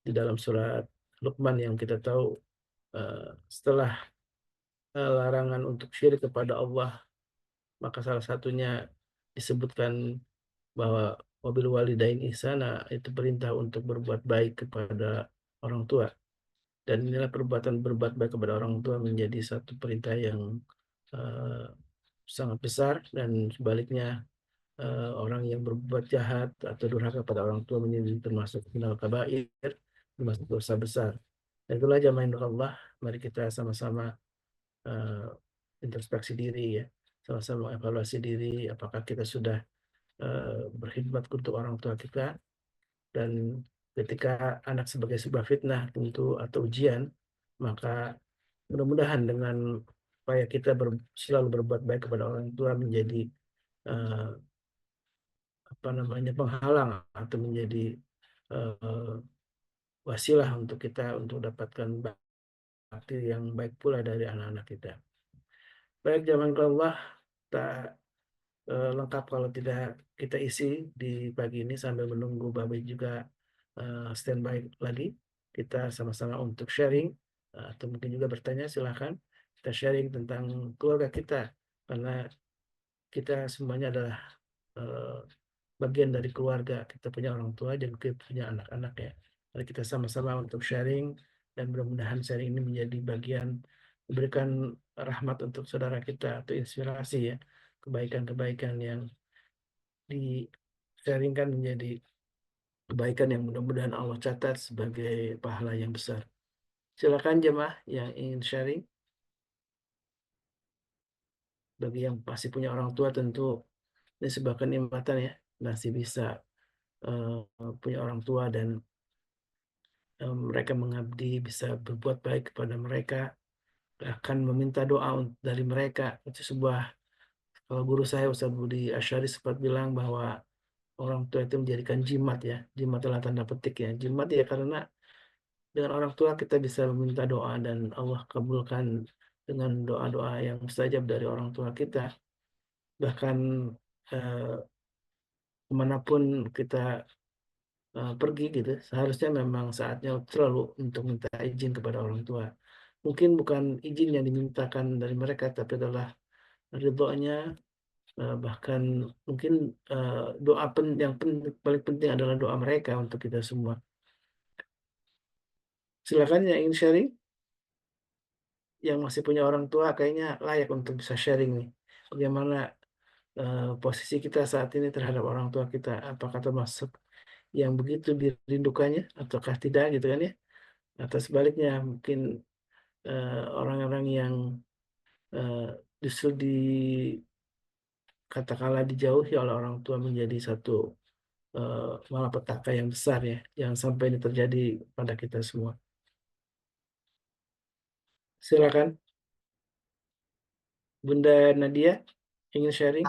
A: di dalam surat Luqman yang kita tahu, setelah larangan untuk syirik kepada Allah, maka salah satunya disebutkan bahwa wabil walidain ihsana, itu perintah untuk berbuat baik kepada orang tua. Dan inilah perbuatan berbuat baik kepada orang tua menjadi satu perintah yang sangat besar, dan sebaliknya orang yang berbuat jahat atau durhaka pada orang tua menjadi termasuk minal kabair, termasuk dosa besar. Dan itulah jamaah Allah, mari kita sama-sama introspeksi diri ya, sama-sama evaluasi diri, apakah kita sudah berkhidmat untuk orang tua kita. Dan ketika anak sebagai sebuah fitnah tentu atau ujian, maka mudah-mudahan dengan upaya kita selalu berbuat baik kepada orang tua menjadi penghalang atau menjadi wasilah untuk kita untuk dapatkan bakti yang baik pula dari anak-anak kita. Baik, zaman Allah tak lengkap kalau tidak kita isi di pagi ini sambil menunggu Babe juga standby lagi. Kita sama-sama untuk sharing atau mungkin juga bertanya, silahkan kita sharing tentang keluarga kita, karena kita semuanya adalah eh, bagian dari keluarga. Kita punya orang tua dan kita punya anak-anak ya. Mari kita sama-sama untuk sharing, dan mudah-mudahan sharing ini menjadi bagian memberikan rahmat untuk saudara kita atau inspirasi ya, kebaikan-kebaikan yang di sharingkan menjadi kebaikan yang mudah-mudahan Allah catat sebagai pahala yang besar. Silakan jemaah yang ingin sharing. Bagi yang pasti punya orang tua, tentu ini sebuah kenikmatan ya, masih bisa punya orang tua dan mereka mengabdi, bisa berbuat baik kepada mereka, akan meminta doa dari mereka. Itu sebuah, kalau guru saya Ustaz Budi Asyari sempat bilang bahwa orang tua itu menjadikan jimat ya, jimat adalah tanda petik ya, jimat ya, karena dengan orang tua kita bisa meminta doa dan Allah kabulkan dengan doa-doa yang mustajab dari orang tua kita. Bahkan eh, kemanapun kita pergi gitu, seharusnya memang saatnya selalu untuk minta izin kepada orang tua. Mungkin bukan izin yang dimintakan dari mereka, tapi adalah ridhonya, bahkan mungkin doa yang paling penting adalah doa mereka untuk kita semua. Silakan yang ingin sharing, yang masih punya orang tua kayaknya layak untuk bisa sharing nih. Bagaimana posisi kita saat ini terhadap orang tua kita, apakah termasuk yang begitu dirindukannya ataukah tidak gitu kan ya? Atau sebaliknya mungkin orang-orang yang eh, justru katakanlah dijauhi oleh orang tua menjadi satu malapetaka yang besar ya. Jangan sampai ini terjadi pada kita semua. Silakan Bunda Nadia, ingin sharing?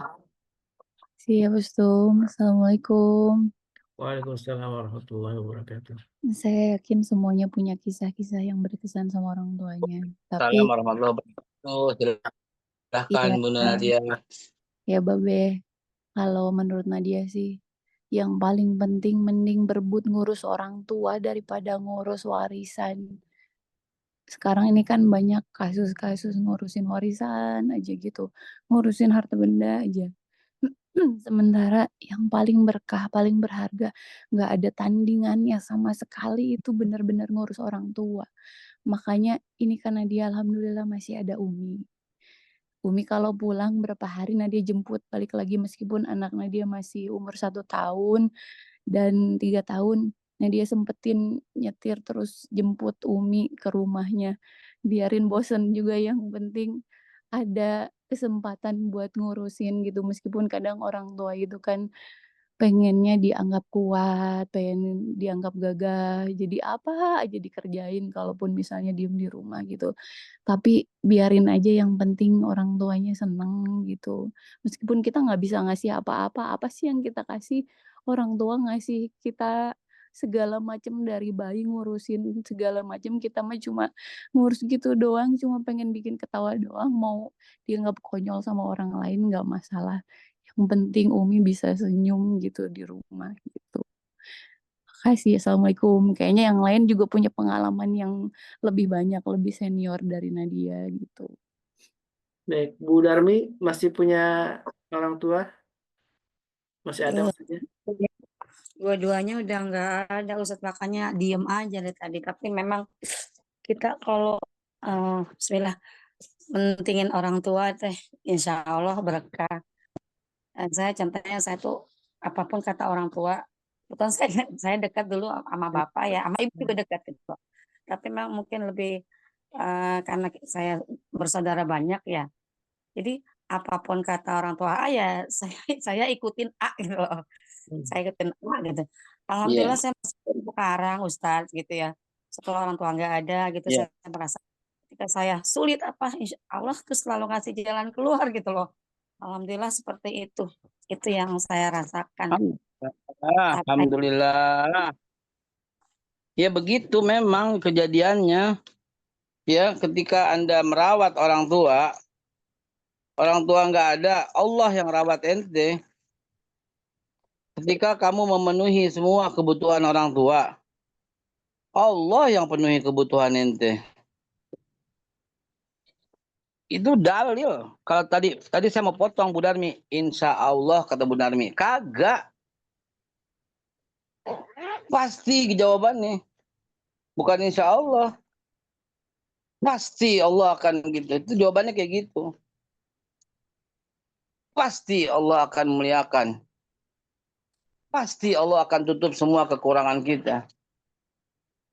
B: Siap, Ustaz. Assalamualaikum.
A: Waalaikumsalam warahmatullahi wabarakatuh.
B: Saya yakin semuanya punya kisah-kisah yang berkesan sama orang tuanya. Tapi
C: Salam warahmatullahi wabarakatuh. Silahkan
B: ya,
C: Bunda Nadia.
B: ya Babe, kalau menurut Nadia sih, yang paling penting mending berebut ngurus orang tua daripada ngurus warisan. Sekarang ini kan banyak kasus-kasus ngurusin warisan aja gitu, ngurusin harta benda aja. Sementara yang paling berkah, paling berharga, nggak ada tandingannya sama sekali itu benar-benar ngurus orang tua. Makanya ini karena dia alhamdulillah masih ada Umi. Umi kalau pulang berapa hari Nadia jemput balik lagi meskipun anak Nadia masih umur 1 tahun dan 3 tahun. Nadia sempetin nyetir terus jemput Umi ke rumahnya. Biarin bosen juga, yang penting ada kesempatan buat ngurusin gitu, meskipun kadang orang tua itu kan pengennya dianggap kuat, pengen dianggap gagah, jadi apa aja dikerjain kalaupun misalnya diem di rumah gitu. Tapi biarin aja, yang penting orang tuanya seneng gitu. Meskipun kita nggak bisa ngasih apa-apa, apa sih yang kita kasih? Orang tua ngasih kita segala macam, dari bayi ngurusin segala macam, kita mah cuma ngurus gitu doang, cuma pengen bikin ketawa doang, mau dianggap konyol sama orang lain nggak masalah. Yang penting Umi bisa senyum gitu di rumah gitu. Makasih, Assalamualaikum. Kayaknya yang lain juga punya pengalaman yang lebih banyak, lebih senior dari Nadia gitu.
A: Baik, Bu Darmi masih punya orang tua? Masih ada
D: Eh,
A: maksudnya?
D: Dua-duanya udah nggak ada Ustadz, makanya diem aja dari tadi. Tapi memang kita kalau Bismillah mentingin orang tua teh, insya Allah berkah. Dan saya contohnya, saya tuh apapun kata orang tua, bukan saya dekat dulu sama bapak ya, sama ibu juga dekat gitu. Tapi memang mungkin lebih karena saya bersaudara banyak ya. Jadi apapun kata orang tua A ya saya ikutin A gitu loh. Saya ikutin A gitu. Alhamdulillah
C: Iya,
D: saya masih sekarang Ustadz gitu ya. Setelah orang tua nggak ada gitu,
C: iya.
D: saya merasa ketika saya sulit apa, insya Allah tuh selalu ngasih jalan keluar gitu loh. Alhamdulillah seperti itu. Itu yang saya rasakan. Apa-
E: Alhamdulillah. Ya begitu memang kejadiannya. Ya, ketika Anda merawat orang tua nggak ada, Allah yang rawat ente. Ketika kamu memenuhi semua kebutuhan orang tua, Allah yang penuhi kebutuhan ente. Itu dalil. Kalau tadi saya mau potong Bu Darmi, insya Allah kata Bu Darmi, kagak. Pasti jawabannya, bukan insya Allah. Pasti Allah akan gitu. Itu jawabannya kayak gitu. Pasti Allah akan muliakan. Pasti Allah akan tutup semua kekurangan kita.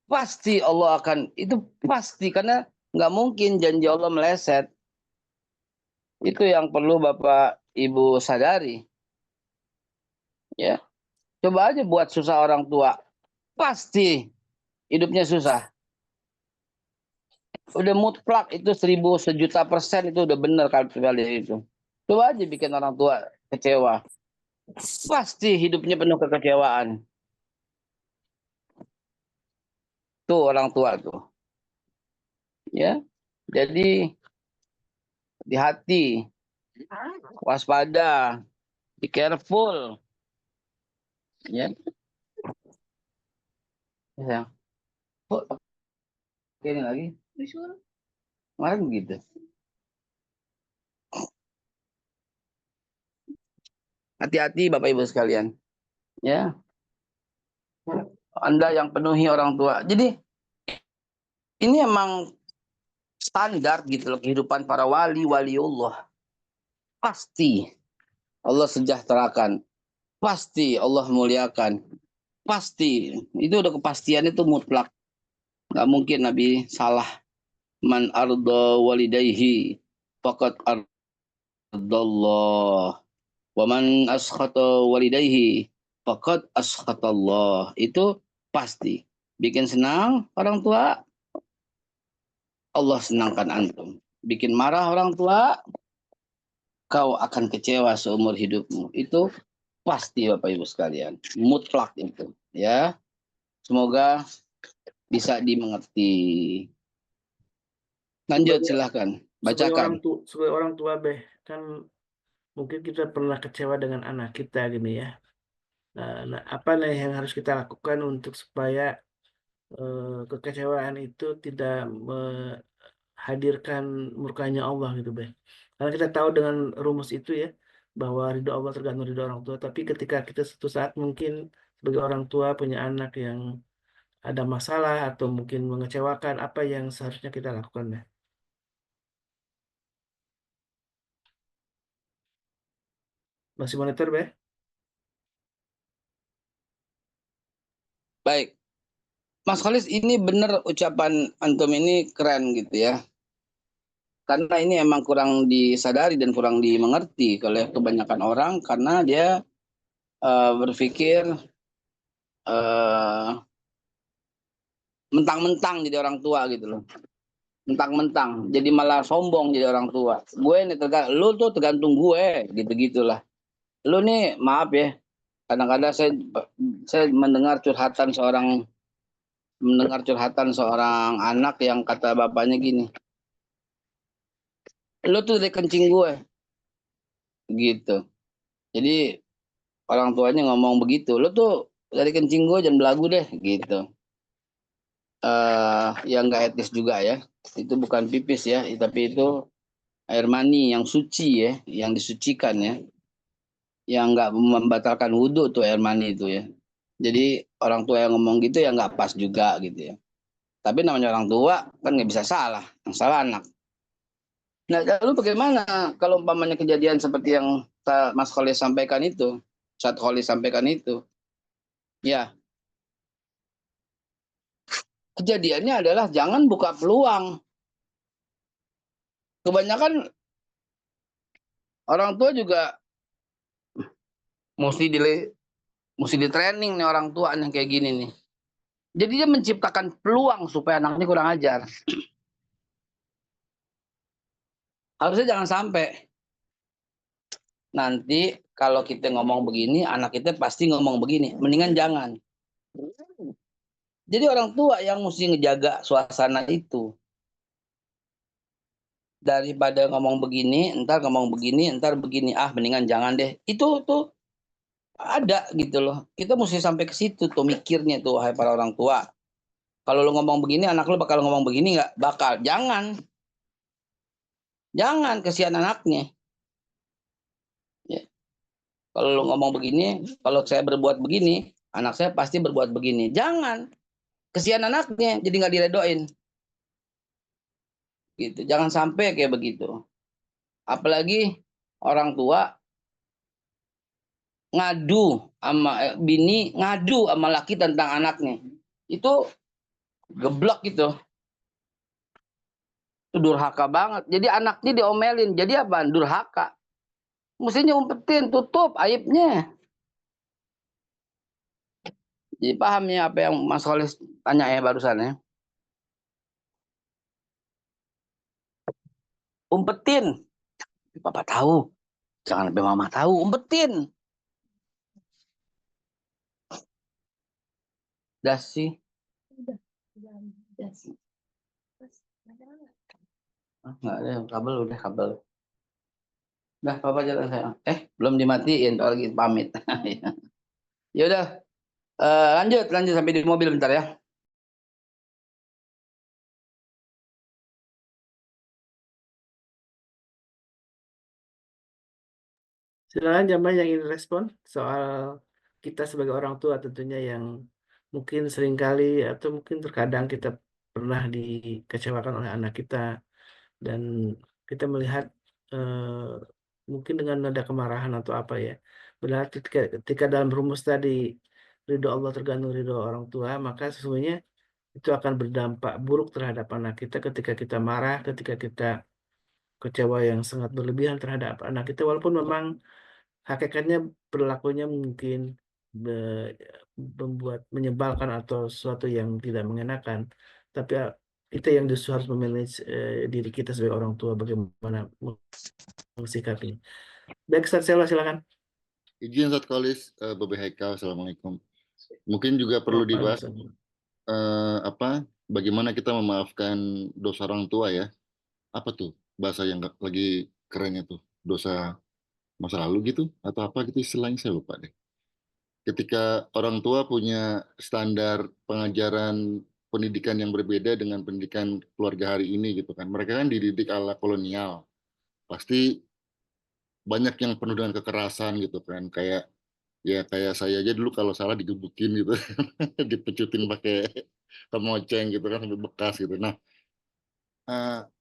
E: Pasti Allah akan, itu pasti, karena nggak mungkin janji Allah meleset. Itu yang perlu Bapak Ibu sadari. Ya, coba aja buat susah orang tua. Pasti hidupnya susah. Udah mutlak itu 1.000% itu udah benar kali itu. Coba aja bikin orang tua kecewa. Pasti hidupnya penuh kekecewaan. Tuh orang tua tuh. Ya. Jadi hati-hati. Waspada. Be careful. Ya. Ya. Kok ini lagi? Kemarin begitu. Hati-hati Bapak Ibu sekalian. Ya. Anda yang penuhi orang tua. Jadi ini emang standar gitu loh kehidupan para wali Allah. Pasti Allah sejahterakan. Pasti Allah muliakan. Pasti. Itu udah kepastian itu mutlak. Nggak mungkin Nabi salah. Man arda walidayhi faqad ardallah. Wa man askhata walidayhi faqad askhatallah. Itu pasti. Bikin senang orang tua, Allah senangkan antum. Bikin marah orang tua, kau akan kecewa seumur hidupmu. Itu pasti Bapak Ibu sekalian. Mutlak itu. Ya. Semoga bisa dimengerti. Lanjut silahkan. Bacakan.
A: Sebagai orang tua Beh, kan mungkin kita pernah kecewa dengan anak kita gini ya. Nah, apa nih yang harus kita lakukan untuk supaya kekecewaan itu tidak menghadirkan murkanya Allah gitu Beh. Karena kita tahu dengan rumus itu ya, bahwa ridho Allah tergantung ridho orang tua. Tapi ketika kita suatu saat mungkin sebagai orang tua punya anak yang ada masalah atau mungkin mengecewakan, apa yang seharusnya kita lakukan Beh? Masih monitor Beh?
E: Baik. Mas Khalis, ini benar ucapan antum ini keren gitu ya. Karena ini emang kurang disadari dan kurang dimengerti oleh kebanyakan orang karena dia berpikir mentang-mentang jadi orang tua gitu loh. Mentang-mentang jadi malah sombong jadi orang tua. Gue nih lu tuh tergantung gue gitu-gitulah. Lu nih maaf ya. Kadang-kadang saya mendengar curhatan seorang anak yang kata bapaknya gini. Lu tuh dari kencing gue. Gitu. Jadi orang tuanya ngomong begitu. Lu tuh dari kencing gue jangan belagu deh gitu. Yang nggak etis juga ya. Itu bukan pipis ya, tapi itu air mani yang suci ya, yang disucikan ya. Yang nggak membatalkan wudhu tuh air mani itu ya. Jadi orang tua yang ngomong gitu ya nggak pas juga gitu ya. Tapi namanya orang tua kan nggak bisa salah, yang salah anak. Nah, lalu bagaimana kalau umpamanya kejadian seperti yang Mas Khalis sampaikan itu, saat Khalis sampaikan itu, ya kejadiannya adalah jangan buka peluang. Kebanyakan orang tua juga mesti di training nih orang tua yang kayak gini nih. Jadi dia menciptakan peluang supaya anaknya kurang ajar. Harusnya jangan sampai. nanti kalau kita ngomong begini, anak kita pasti ngomong begini. Mendingan jangan. Jadi orang tua yang mesti ngejaga suasana itu. Daripada ngomong begini, ntar begini. Ah, mendingan jangan deh. Itu tuh ada gitu loh. Kita mesti sampai ke situ tuh mikirnya tuh, hai para orang tua. Kalau lu ngomong begini, anak lu bakal ngomong begini nggak? Bakal. Jangan. Jangan, kesian anaknya. Ya. Kalau lu ngomong begini, kalau saya berbuat begini, anak saya pasti berbuat begini. Jangan. Kesian anaknya, jadi nggak diredoin. Gitu. Jangan sampai kayak begitu. Apalagi orang tua ngadu sama bini, ngadu sama laki tentang anaknya. Itu geblek gitu. Itu durhaka banget. Jadi anaknya diomelin. Jadi apa? Durhaka. Mestinya umpetin, tutup aibnya. Jadi paham ya apa yang Mas Kholis tanya ya barusan ya. Umpetin. Papa tahu. Jangan sampai mama tahu. Umpetin. Dah sih. Nggak ada kabel, udah kabel. Dah, papa jalan saya. Belum dimatiin, kalau lagi pamit. Ya udah, lanjut sampai di mobil bentar ya.
A: Silakan jamaah yang ingin respon soal kita sebagai orang tua tentunya yang mungkin seringkali atau mungkin terkadang kita pernah dikecewakan oleh anak kita dan kita melihat mungkin dengan nada kemarahan atau apa ya. Benar ketika dalam rumus tadi ridho Allah tergantung ridho orang tua, maka sesungguhnya itu akan berdampak buruk terhadap anak kita ketika kita marah, ketika kita kecewa yang sangat berlebihan terhadap anak kita, walaupun memang hakikatnya perilakunya mungkin membuat menyebalkan atau sesuatu yang tidak mengenakan, tapi kita yang justru harus memanage diri kita sebagai orang tua bagaimana mensikapinya. Baik, Ustaz Sela, silakan.
F: Izin Ustaz Kholis, Babe Haikal, Assalamualaikum. Mungkin juga perlu dibahas bagaimana kita memaafkan dosa orang tua ya. Apa tuh bahasa yang lagi kerennya tuh? Dosa masa lalu gitu atau apa gitu istilahnya, saya lupa deh. Ketika orang tua punya standar pengajaran pendidikan yang berbeda dengan pendidikan keluarga hari ini gitu kan. Mereka kan dididik ala kolonial. Pasti banyak yang penuh dengan kekerasan gitu kan. Kayak saya aja dulu kalau salah digebukin gitu. Dipecutin pakai kemoceng gitu kan sampai bekas gitu. Nah,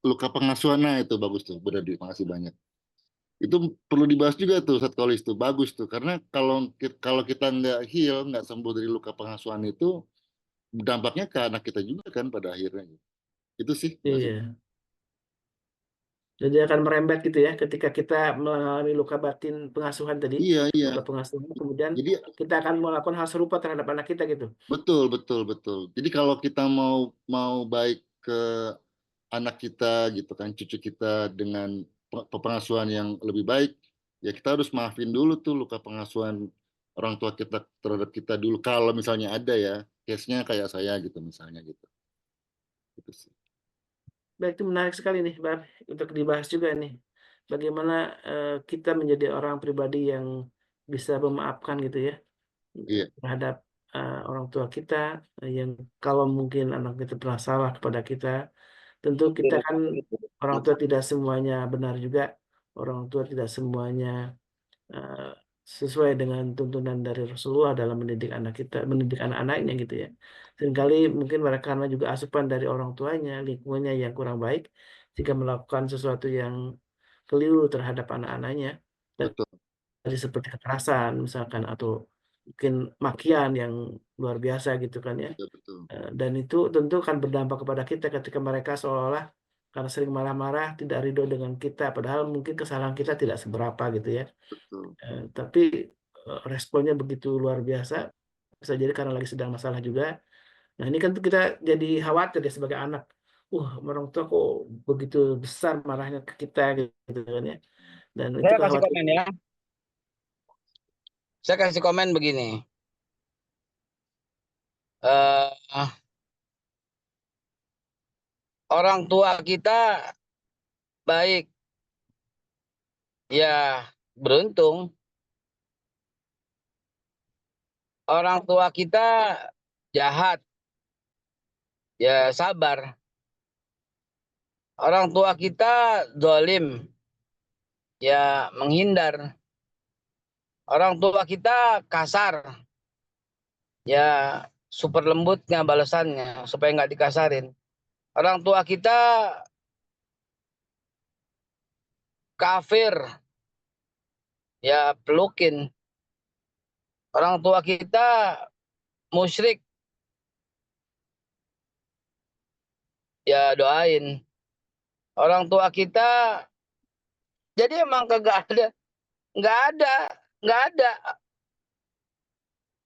F: luka pengasuhannya itu bagus tuh, benar, makasih banyak. Itu perlu dibahas juga tuh Ustaz Kholis tuh, bagus tuh, karena kalau kita nggak heal, nggak sembuh dari luka pengasuhan itu, dampaknya ke anak kita juga kan pada akhirnya. Itu sih.
A: Iya. Jadi akan merembet gitu ya ketika kita mengalami luka batin pengasuhan tadi.
F: Iya.
A: Luka pengasuhan, kemudian
F: Jadi
A: kita akan melakukan hal serupa terhadap anak kita gitu.
F: betul. Jadi kalau kita mau baik ke anak kita gitu kan, cucu kita dengan pengasuhan yang lebih baik, ya kita harus maafin dulu tuh luka pengasuhan orang tua kita terhadap kita dulu, kalau misalnya ada ya, case-nya kayak saya gitu misalnya gitu. Gitu sih.
A: Baik, itu menarik sekali nih, Bang, untuk dibahas juga nih. Bagaimana kita menjadi orang pribadi yang bisa memaafkan gitu ya
F: Iya.
A: terhadap orang tua kita yang kalau mungkin anak kita pernah salah kepada kita. Tentu kita kan orang tua tidak semuanya benar juga, orang tua tidak semuanya sesuai dengan tuntunan dari Rasulullah dalam mendidik anak kita, mendidik anak-anaknya gitu ya. Seringkali mungkin mereka karena juga asupan dari orang tuanya, lingkungannya yang kurang baik, jika melakukan sesuatu yang keliru terhadap anak-anaknya,
F: Betul.
A: dari seperti kekerasan misalkan atau mungkin makian yang luar biasa gitu kan ya.
F: Betul.
A: Dan itu tentu akan berdampak kepada kita ketika mereka seolah-olah karena sering marah-marah tidak ridho dengan kita, padahal mungkin kesalahan kita tidak seberapa gitu ya.
F: Betul.
A: Tapi responnya begitu luar biasa, bisa jadi karena lagi sedang masalah juga. Nah ini kan kita jadi khawatir ya sebagai anak, orang tua kok begitu besar marahnya ke kita gitu kan ya. Dan itu
E: Saya kasih komen ya. Saya kasih komen begini. Eh, orang tua kita baik, ya beruntung. Orang tua kita jahat, ya sabar. Orang tua kita zalim, ya menghindar. Orang tua kita kasar, ya super lembutnya balasannya supaya nggak dikasarin. Orang tua kita kafir, ya pelukin. Orang tua kita musyrik, ya doain. Orang tua kita, jadi emang kagak ada, nggak ada, nggak ada.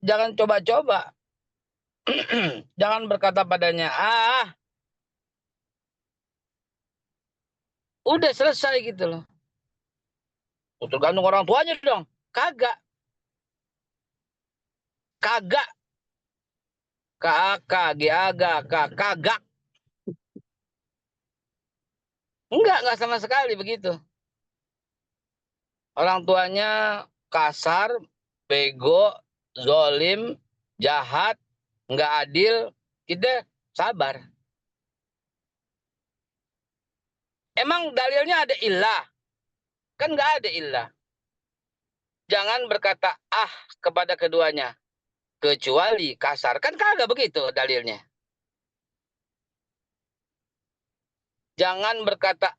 E: Jangan coba-coba, jangan berkata padanya, udah selesai gitu loh. Tergantung orang tuanya dong. Kagak, kagak. Kagak. Enggak sama sekali begitu. Orang tuanya kasar, bego, zolim, jahat, nggak adil, kita sabar. Emang dalilnya ada ilah? Kan nggak ada ilah. Jangan berkata kepada keduanya, kecuali kasar. Kan kagak begitu dalilnya. Jangan berkata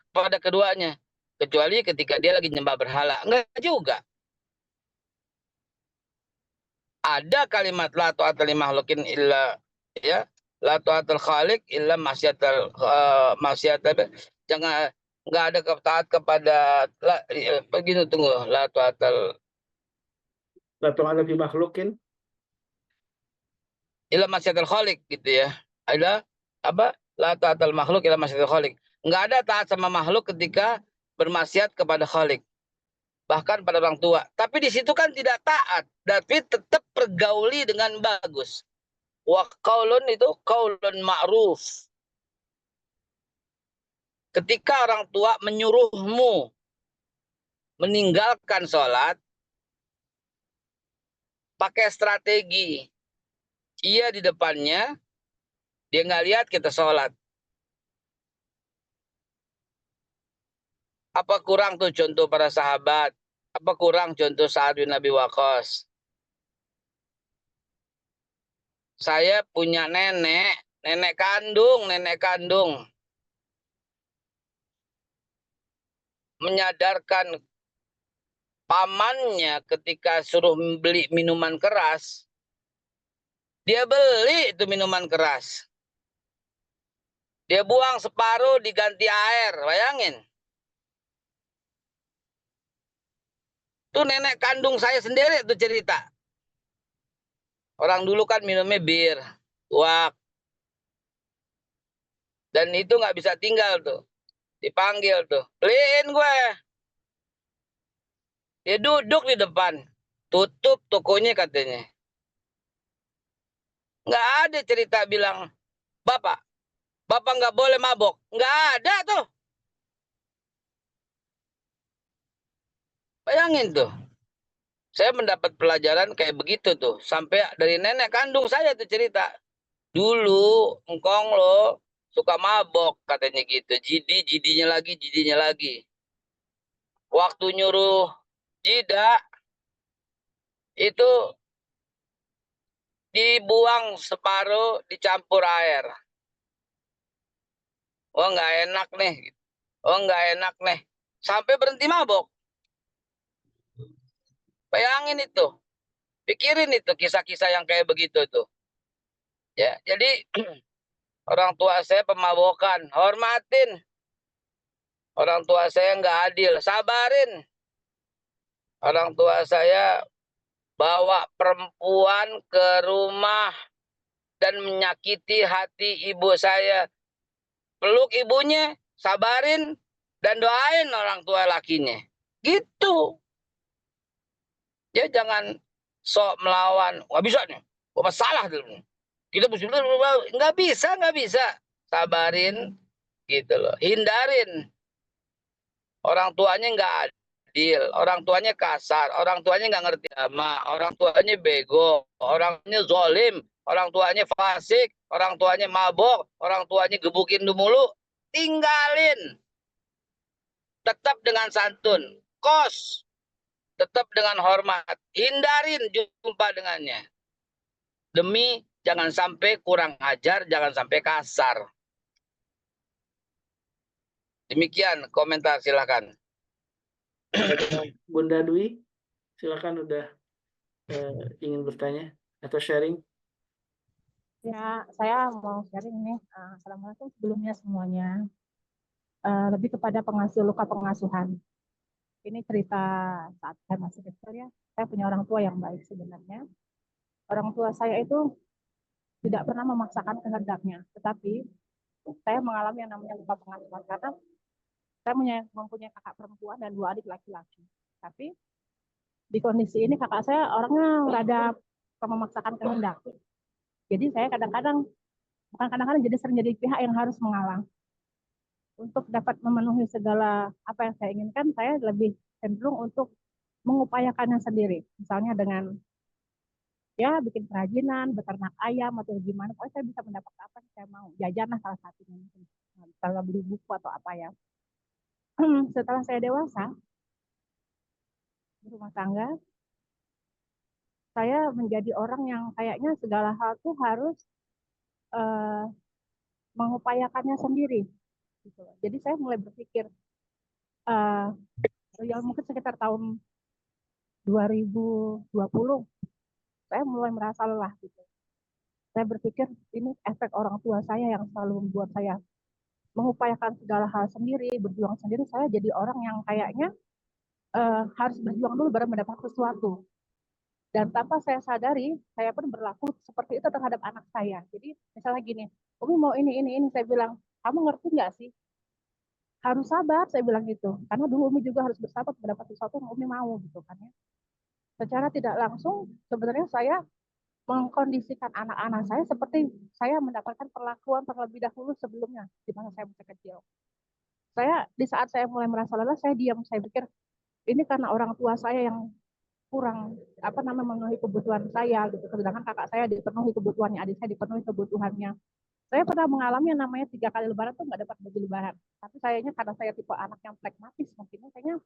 E: kepada keduanya, kecuali ketika dia lagi nyembah berhala. Enggak juga. Ada kalimat la ta'ata li makhlukin illa, ya, la ta'atul khaliq illa masyiatal jangan, enggak ada taat kepada begini, tunggu, la ta'atal
A: La ta'ala fi makhlukin.
E: illa masyiatal khaliq gitu ya. Ada apa? La ta'atal makhluk illa masyiatal khaliq. Enggak ada taat sama makhluk ketika bermaksiat kepada khaliq. Bahkan pada orang tua. Tapi di situ kan tidak taat, tapi tetap pergauli dengan bagus. Wa qaulun itu qaulun ma'ruf. Ketika orang tua menyuruhmu meninggalkan sholat, pakai strategi. Ia di depannya, dia nggak lihat kita sholat. Apa kurang tuh contoh para sahabat? Apa kurang contoh Sa'ad bin Abi Waqqas? Saya punya nenek kandung. Menyadarkan pamannya ketika suruh beli minuman keras. Dia beli itu minuman keras. Dia buang separuh diganti air, bayangin. Itu nenek kandung saya sendiri itu cerita. Orang dulu kan minumnya bir, wak. Dan itu nggak bisa tinggal tuh. Dipanggil tuh, beliin gue. Dia duduk di depan. Tutup tokonya katanya. Nggak ada cerita bilang, Bapak nggak boleh mabok. Nggak ada tuh. Bayangin tuh. Saya mendapat pelajaran kayak begitu tuh. Sampai dari nenek kandung saya tuh cerita. Dulu engkong lo suka mabok katanya gitu. Jidinya lagi. Waktu nyuruh jida itu dibuang separuh dicampur air. Oh nggak enak nih. Sampai berhenti mabok. Bayangin itu. Pikirin itu kisah-kisah yang kayak begitu tuh. Ya, jadi orang tua saya pemabokan, hormatin. Orang tua saya nggak adil, sabarin. Orang tua saya bawa perempuan ke rumah dan menyakiti hati ibu saya. Peluk ibunya, sabarin, dan doain orang tua lakinya. Gitu. Ya jangan sok melawan. Nggak bisa nih. Apa salah dulu. Kita mesti nggak bisa. Sabarin gitu loh. Hindarin. Orang tuanya nggak adil, orang tuanya kasar, orang tuanya nggak ngerti agama, orang tuanya bego, orangnya zolim, orang tuanya fasik, orang tuanya mabok, orang tuanya gebukin mulu. Tinggalin. Tetap dengan santun. Kos. Tetap dengan hormat. Hindarin jumpa dengannya. Demi jangan sampai kurang ajar, jangan sampai kasar. Demikian komentar, silakan.
A: Bunda Dwi, silakan udah ingin bertanya atau sharing.
G: Ya, saya mau sharing nih. Assalamualaikum sebelumnya semuanya. Lebih kepada luka pengasuhan. Ini cerita saat saya masih kecil ya. Saya punya orang tua yang baik sebenarnya. Orang tua saya itu tidak pernah memaksakan kehendaknya. Tetapi saya mengalami yang namanya luka pengasuhan. Karena saya mempunyai kakak perempuan dan 2 adik laki-laki. Tapi di kondisi ini kakak saya orangnya rada memaksakan kehendak. Jadi saya bukan kadang-kadang jadi sering jadi pihak yang harus mengalah. Untuk dapat memenuhi segala apa yang saya inginkan, saya lebih cenderung untuk mengupayakannya sendiri. Misalnya dengan ya bikin kerajinan, beternak ayam atau gimana, pokoknya saya bisa mendapat apa yang saya mau. Jajan lah salah satunya mungkin. Misalnya beli buku atau apa ya. Setelah saya dewasa, berumah tangga, saya menjadi orang yang kayaknya segala hal tuh harus eh, mengupayakannya sendiri. Gitu. Jadi saya mulai berpikir, ya mungkin sekitar tahun 2020, saya mulai merasa lelah. Gitu. Saya berpikir ini efek orang tua saya yang selalu membuat saya mengupayakan segala hal sendiri, berjuang sendiri. Saya jadi orang yang kayaknya harus berjuang dulu baru mendapat sesuatu. Dan tanpa saya sadari, saya pun berlaku seperti itu terhadap anak saya. Jadi misalnya gini, Umi mau ini. Saya bilang, kamu ngerti nggak sih? Harus sabar, saya bilang gitu. Karena dulu Umi juga harus bersabar mendapat sesuatu yang Umi mau gitu kan ya. Secara tidak langsung, sebenarnya saya mengkondisikan anak-anak saya seperti saya mendapatkan perlakuan terlebih dahulu sebelumnya, di mana saya masih kecil. Di saat saya mulai merasa lelah, saya diam. Saya pikir, ini karena orang tua saya yang kurang memenuhi kebutuhan saya gitu. Sedangkan kakak saya dipenuhi kebutuhannya, adik saya dipenuhi kebutuhannya. Saya pernah mengalami yang namanya 3 kali lebaran tuh nggak dapat baju lebaran. Tapi sayangnya karena saya tipe anak yang pragmatis, mungkin kayaknya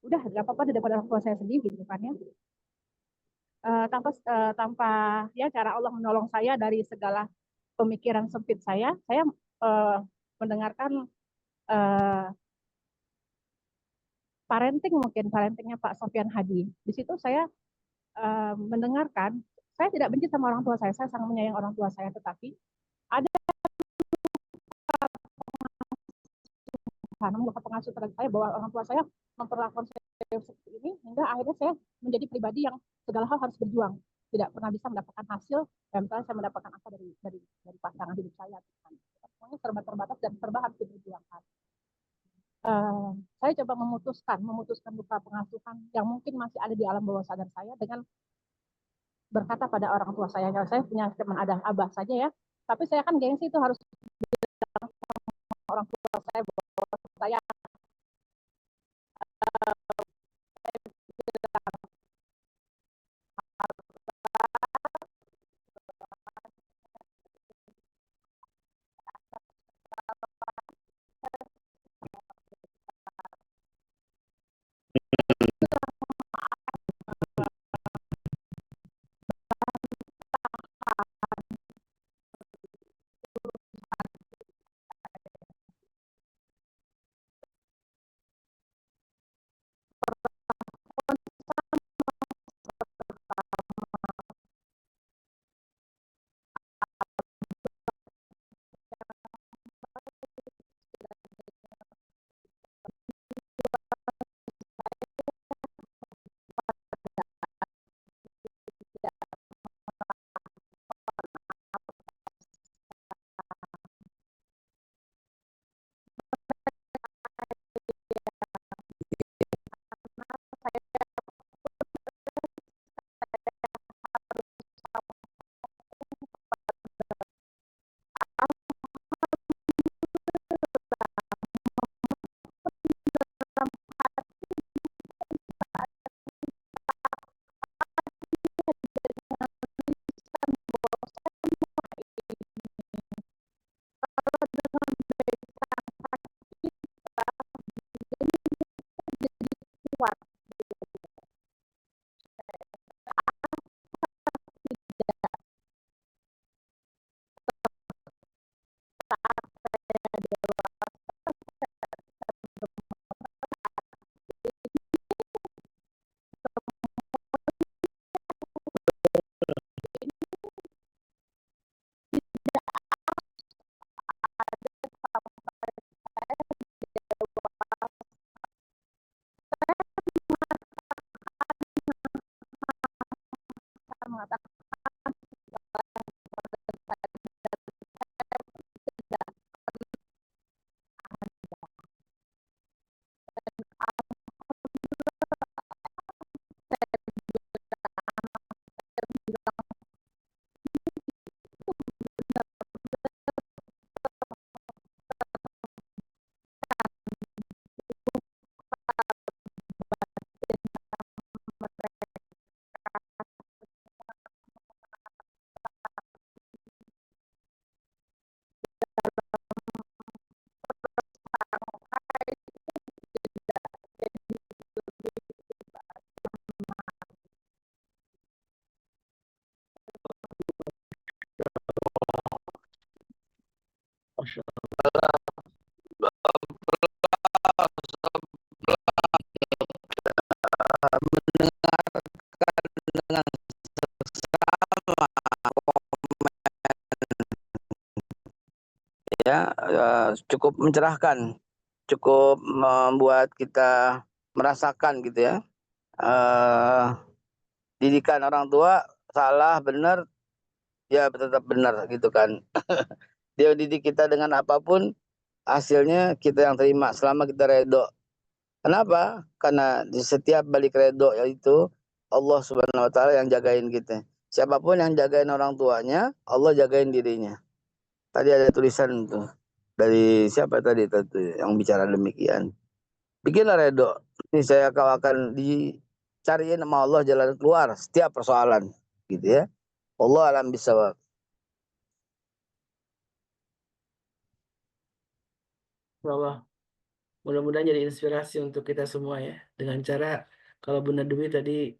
G: udah nggak apa-apa daripada orang tua saya sedih gitu kan ya. Tanpa ya cara Allah menolong saya dari segala pemikiran sempit saya mendengarkan parentingnya Pak Sofyan Hadi. Di situ saya mendengarkan, saya tidak benci sama orang tua saya sangat menyayangi orang tua saya, tetapi ada luka pengasuh terhadap saya bahwa orang tua saya memperlakukan saya seperti ini, hingga akhirnya saya menjadi pribadi yang segala hal harus berjuang, tidak pernah bisa mendapatkan hasil, dan misalnya saya mendapatkan apa dari pasangan hidup saya. Semuanya serba terbatas dan serba harus diperjuangkan. Saya coba memutuskan luka pengasuhan yang mungkin masih ada di alam bawah sadar saya dengan berkata pada orang tua saya punya teman ada abah saja ya, tapi saya kan gengsi itu harus bilang sama orang tua saya bahwa saya
A: Masya
E: mendengarkan dengan seksama ya, cukup mencerahkan, cukup membuat kita merasakan gitu ya. Didikan orang tua salah benar ya tetap benar gitu kan. Dia didik kita dengan apapun, hasilnya kita yang terima selama kita redho. Kenapa? Karena di setiap balik redho yaitu Allah Subhanahu wa taala yang jagain kita. Siapapun yang jagain orang tuanya, Allah jagain dirinya. Tadi ada tulisan tuh dari siapa tadi yang bicara demikian. Bikinlah redho. Ini saya akan dicariin sama Allah jalan keluar setiap persoalan gitu ya. Allah alam bisawab.
A: Allah. Mudah-mudahan jadi inspirasi untuk kita semua ya. Dengan cara kalau Bunda Dwi tadi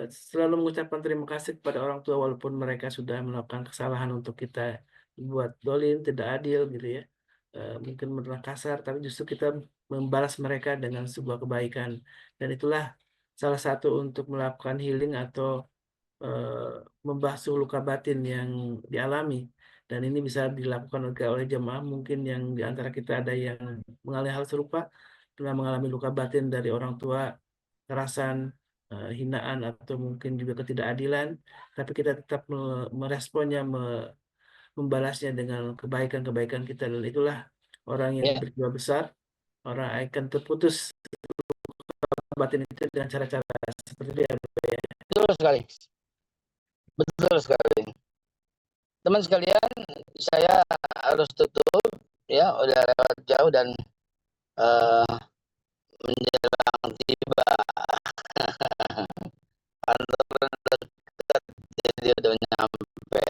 A: selalu mengucapkan terima kasih kepada orang tua walaupun mereka sudah melakukan kesalahan untuk kita buat dolim, tidak adil gitu ya. Mungkin pernah kasar, tapi justru kita membalas mereka dengan sebuah kebaikan. Dan itulah salah satu untuk melakukan healing atau membasuh luka batin yang dialami. Dan ini bisa dilakukan oleh jemaah mungkin yang di antara kita ada yang mengalami hal serupa, pernah mengalami luka batin dari orang tua, kekerasan, hinaan atau mungkin juga ketidakadilan, tapi kita tetap meresponnya, membalasnya dengan kebaikan-kebaikan kita, dan itulah orang yang
E: Ya,
A: berjiwa besar, orang akan terputus batin itu dengan cara-cara seperti itu ya.
E: betul sekali. Betul sekali. Teman sekalian, saya harus tutup ya, udah lewat jauh dan menjelang tiba kantor dekat, jadi udah nyampe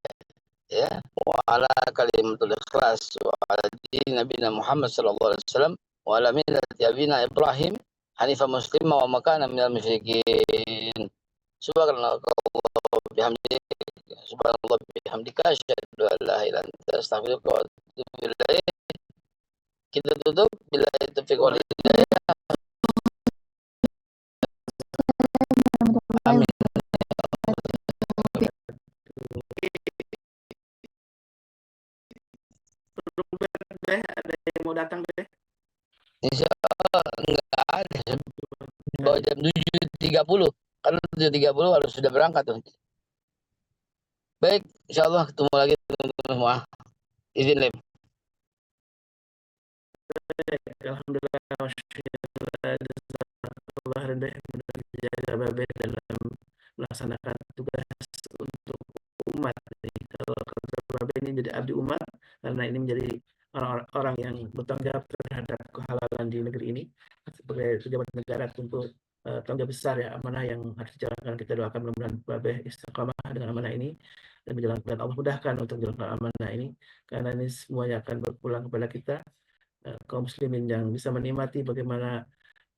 E: ya. Wa ala kalimatul ikhlas wa ala dini nabiyina Muhammad sallallahu alaihi wasallam wa ala millati abina Ibrahim hanifan muslima wa makana minal musyrikin. Subhanallah bihamdika, subhanallah bihamdika, asyhadu an la ilaha illa anta, astaghfiruka wa atubu ilaik. Kita tutup bila itu wal hidayah. Amin.
A: Teh, ada yang mau datang teh?
E: Insya Allah enggak ada. Di bawah jam 7.30. Karena 7.30 harus sudah berangkat tuh. Baik, insya Allah ketemu lagi teman-teman semua. Izin Lem.
A: Alhamdulillah, Allah rendah menjaga Babe dalam melaksanakan tugas untuk umat. Kalau Babe ini menjadi abdi umat, karena ini menjadi orang-orang yang bertanggung jawab terhadap kehalalan di negeri ini. Sebagai pejabat negara tentu tanggung jawab besar ya, amanah yang harus dijalankan. Kita doakan mudah-mudahan Babe istiqamah dengan amanah ini dan menjalankan, Allah mudahkan untuk menjalankan amanah ini, karena ini semuanya akan berpulang kepada kita kaum muslimin yang bisa menikmati bagaimana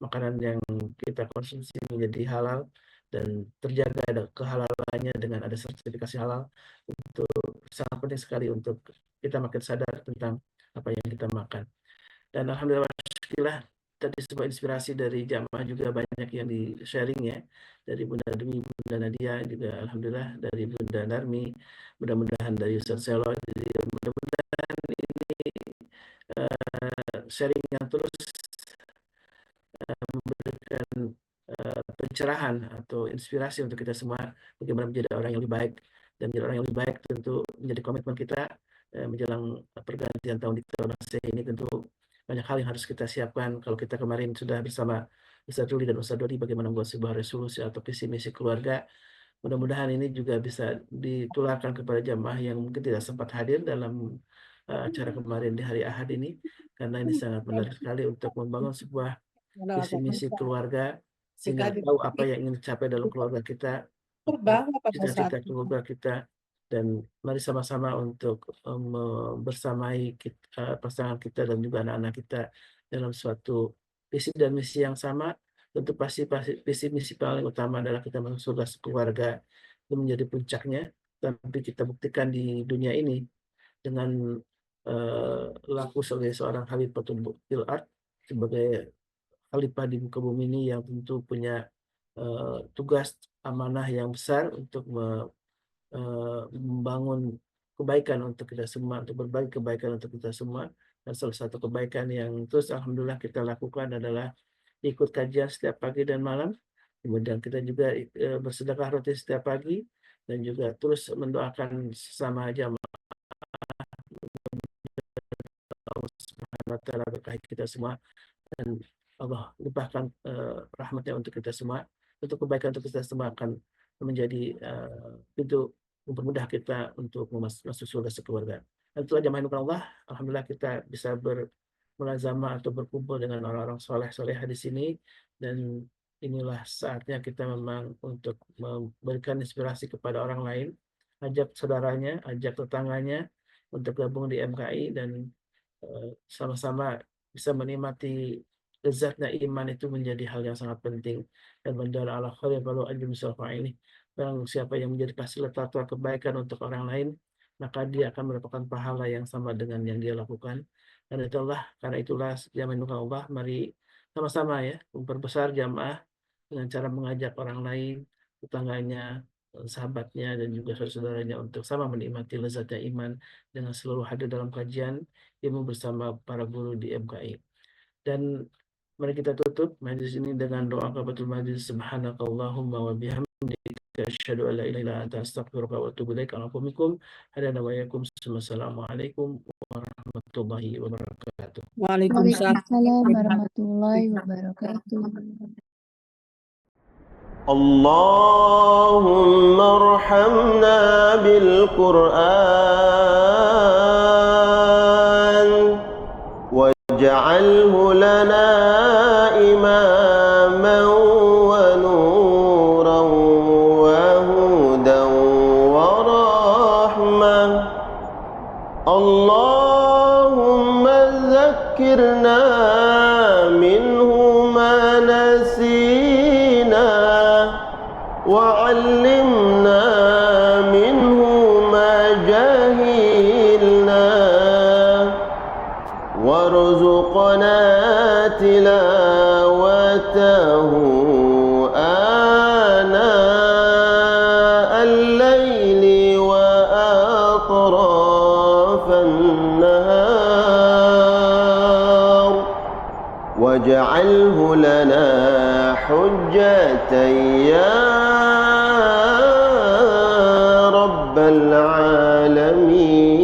A: makanan yang kita konsumsi menjadi halal dan terjaga kehalalannya dengan ada sertifikasi halal. Itu sangat penting sekali untuk kita makin sadar tentang apa yang kita makan. Dan alhamdulillah tadi sebuah inspirasi dari jamaah juga banyak yang di sharing ya, dari Bunda Demi, Bunda Nadia, juga alhamdulillah dari Bunda Narmi, mudah-mudahan dari Ustaz Selo. Jadi mudah-mudahan ini sharing yang terus memberikan pencerahan atau inspirasi untuk kita semua bagaimana menjadi orang yang lebih baik, dan menjadi orang yang lebih baik tentu menjadi komitmen kita menjelang pergantian tahun di tahun Masehi ini. Tentu banyak hal yang harus kita siapkan. Kalau kita kemarin sudah bersama Ustaz Ruli dan Ustaz Dodi bagaimana membuat sebuah resolusi atau visi misi keluarga, mudah-mudahan ini juga bisa ditularkan kepada jamaah yang mungkin tidak sempat hadir dalam acara kemarin di hari Ahad ini, karena ini sangat menarik sekali untuk membangun sebuah visi misi keluarga, sehingga tahu apa yang ingin dicapai dalam keluarga kita, cita-cita keluarga kita, dan mari sama-sama untuk bersamai pasangan kita dan juga anak-anak kita dalam suatu visi dan misi yang sama. Tentu pasti visi misi paling utama adalah kita masuk surga sekeluarga, itu menjadi puncaknya. Tapi kita buktikan di dunia ini dengan laku sebagai seorang khalifatul fil ard, sebagai khalifah di muka bumi ini yang tentu punya tugas amanah yang besar untuk membangun kebaikan untuk kita semua, untuk berbagi kebaikan untuk kita semua. Dan salah satu kebaikan yang terus alhamdulillah kita lakukan adalah ikut kajian setiap pagi dan malam. Kemudian kita juga bersedekah rutin setiap pagi dan juga terus mendoakan sesama jamaah. Allah Subhanahu wa taala berkahi kita semua dan Allah limpahkan rahmatnya untuk kita semua. Untuk kebaikan untuk kita semua akan menjadi pintu mempermudah kita untuk masuk surga sekeluarga. Dan itu aja main Allah. Alhamdulillah kita bisa bermulazamah atau berkumpul dengan orang-orang soleh-soleh di sini, dan inilah saatnya kita memang untuk memberikan inspirasi kepada orang lain, ajak saudaranya, ajak tetangganya untuk gabung di MKI dan sama-sama bisa menikmati lezatnya iman. Itu menjadi hal yang sangat penting. Dan bandar ala khair walau ajrum salfa ini, barang siapa yang menjadi fasilitator kebaikan untuk orang lain, maka dia akan mendapatkan pahala yang sama dengan yang dia lakukan. Dan karena itulah jamaah Allah, mari sama-sama ya memperbesar jamaah dengan cara mengajak orang lain, tetangganya, sahabatnya, dan juga saudara-saudaranya untuk sama menikmati lezatnya iman dengan seluruh hadir dalam kajian ilmu bersama para guru di MKI. Dan mari kita tutup majlis ini dengan doa kafatul majlis. Subhanakallahumma wa bihamdika asyhadu an la ilaha illa anta astaghfiruka wa atubu ilaik. Assalamualaikum warahmatullahi wabarakatuh.
D: Waalaikumsalam.
B: Waalaikumsalam warahmatullahi wabarakatuh.
H: اللهم ارحمنا بالقرآن واجعله لنا إماما ونورا وهدى ورحمة. اللهم ذكرنا منه ما نسينا وعلمنا منه ما جهلنا وارزقنا تلاوته آناء الليل وأطراف النهار واجعله لنا حجة يا رب العالمين.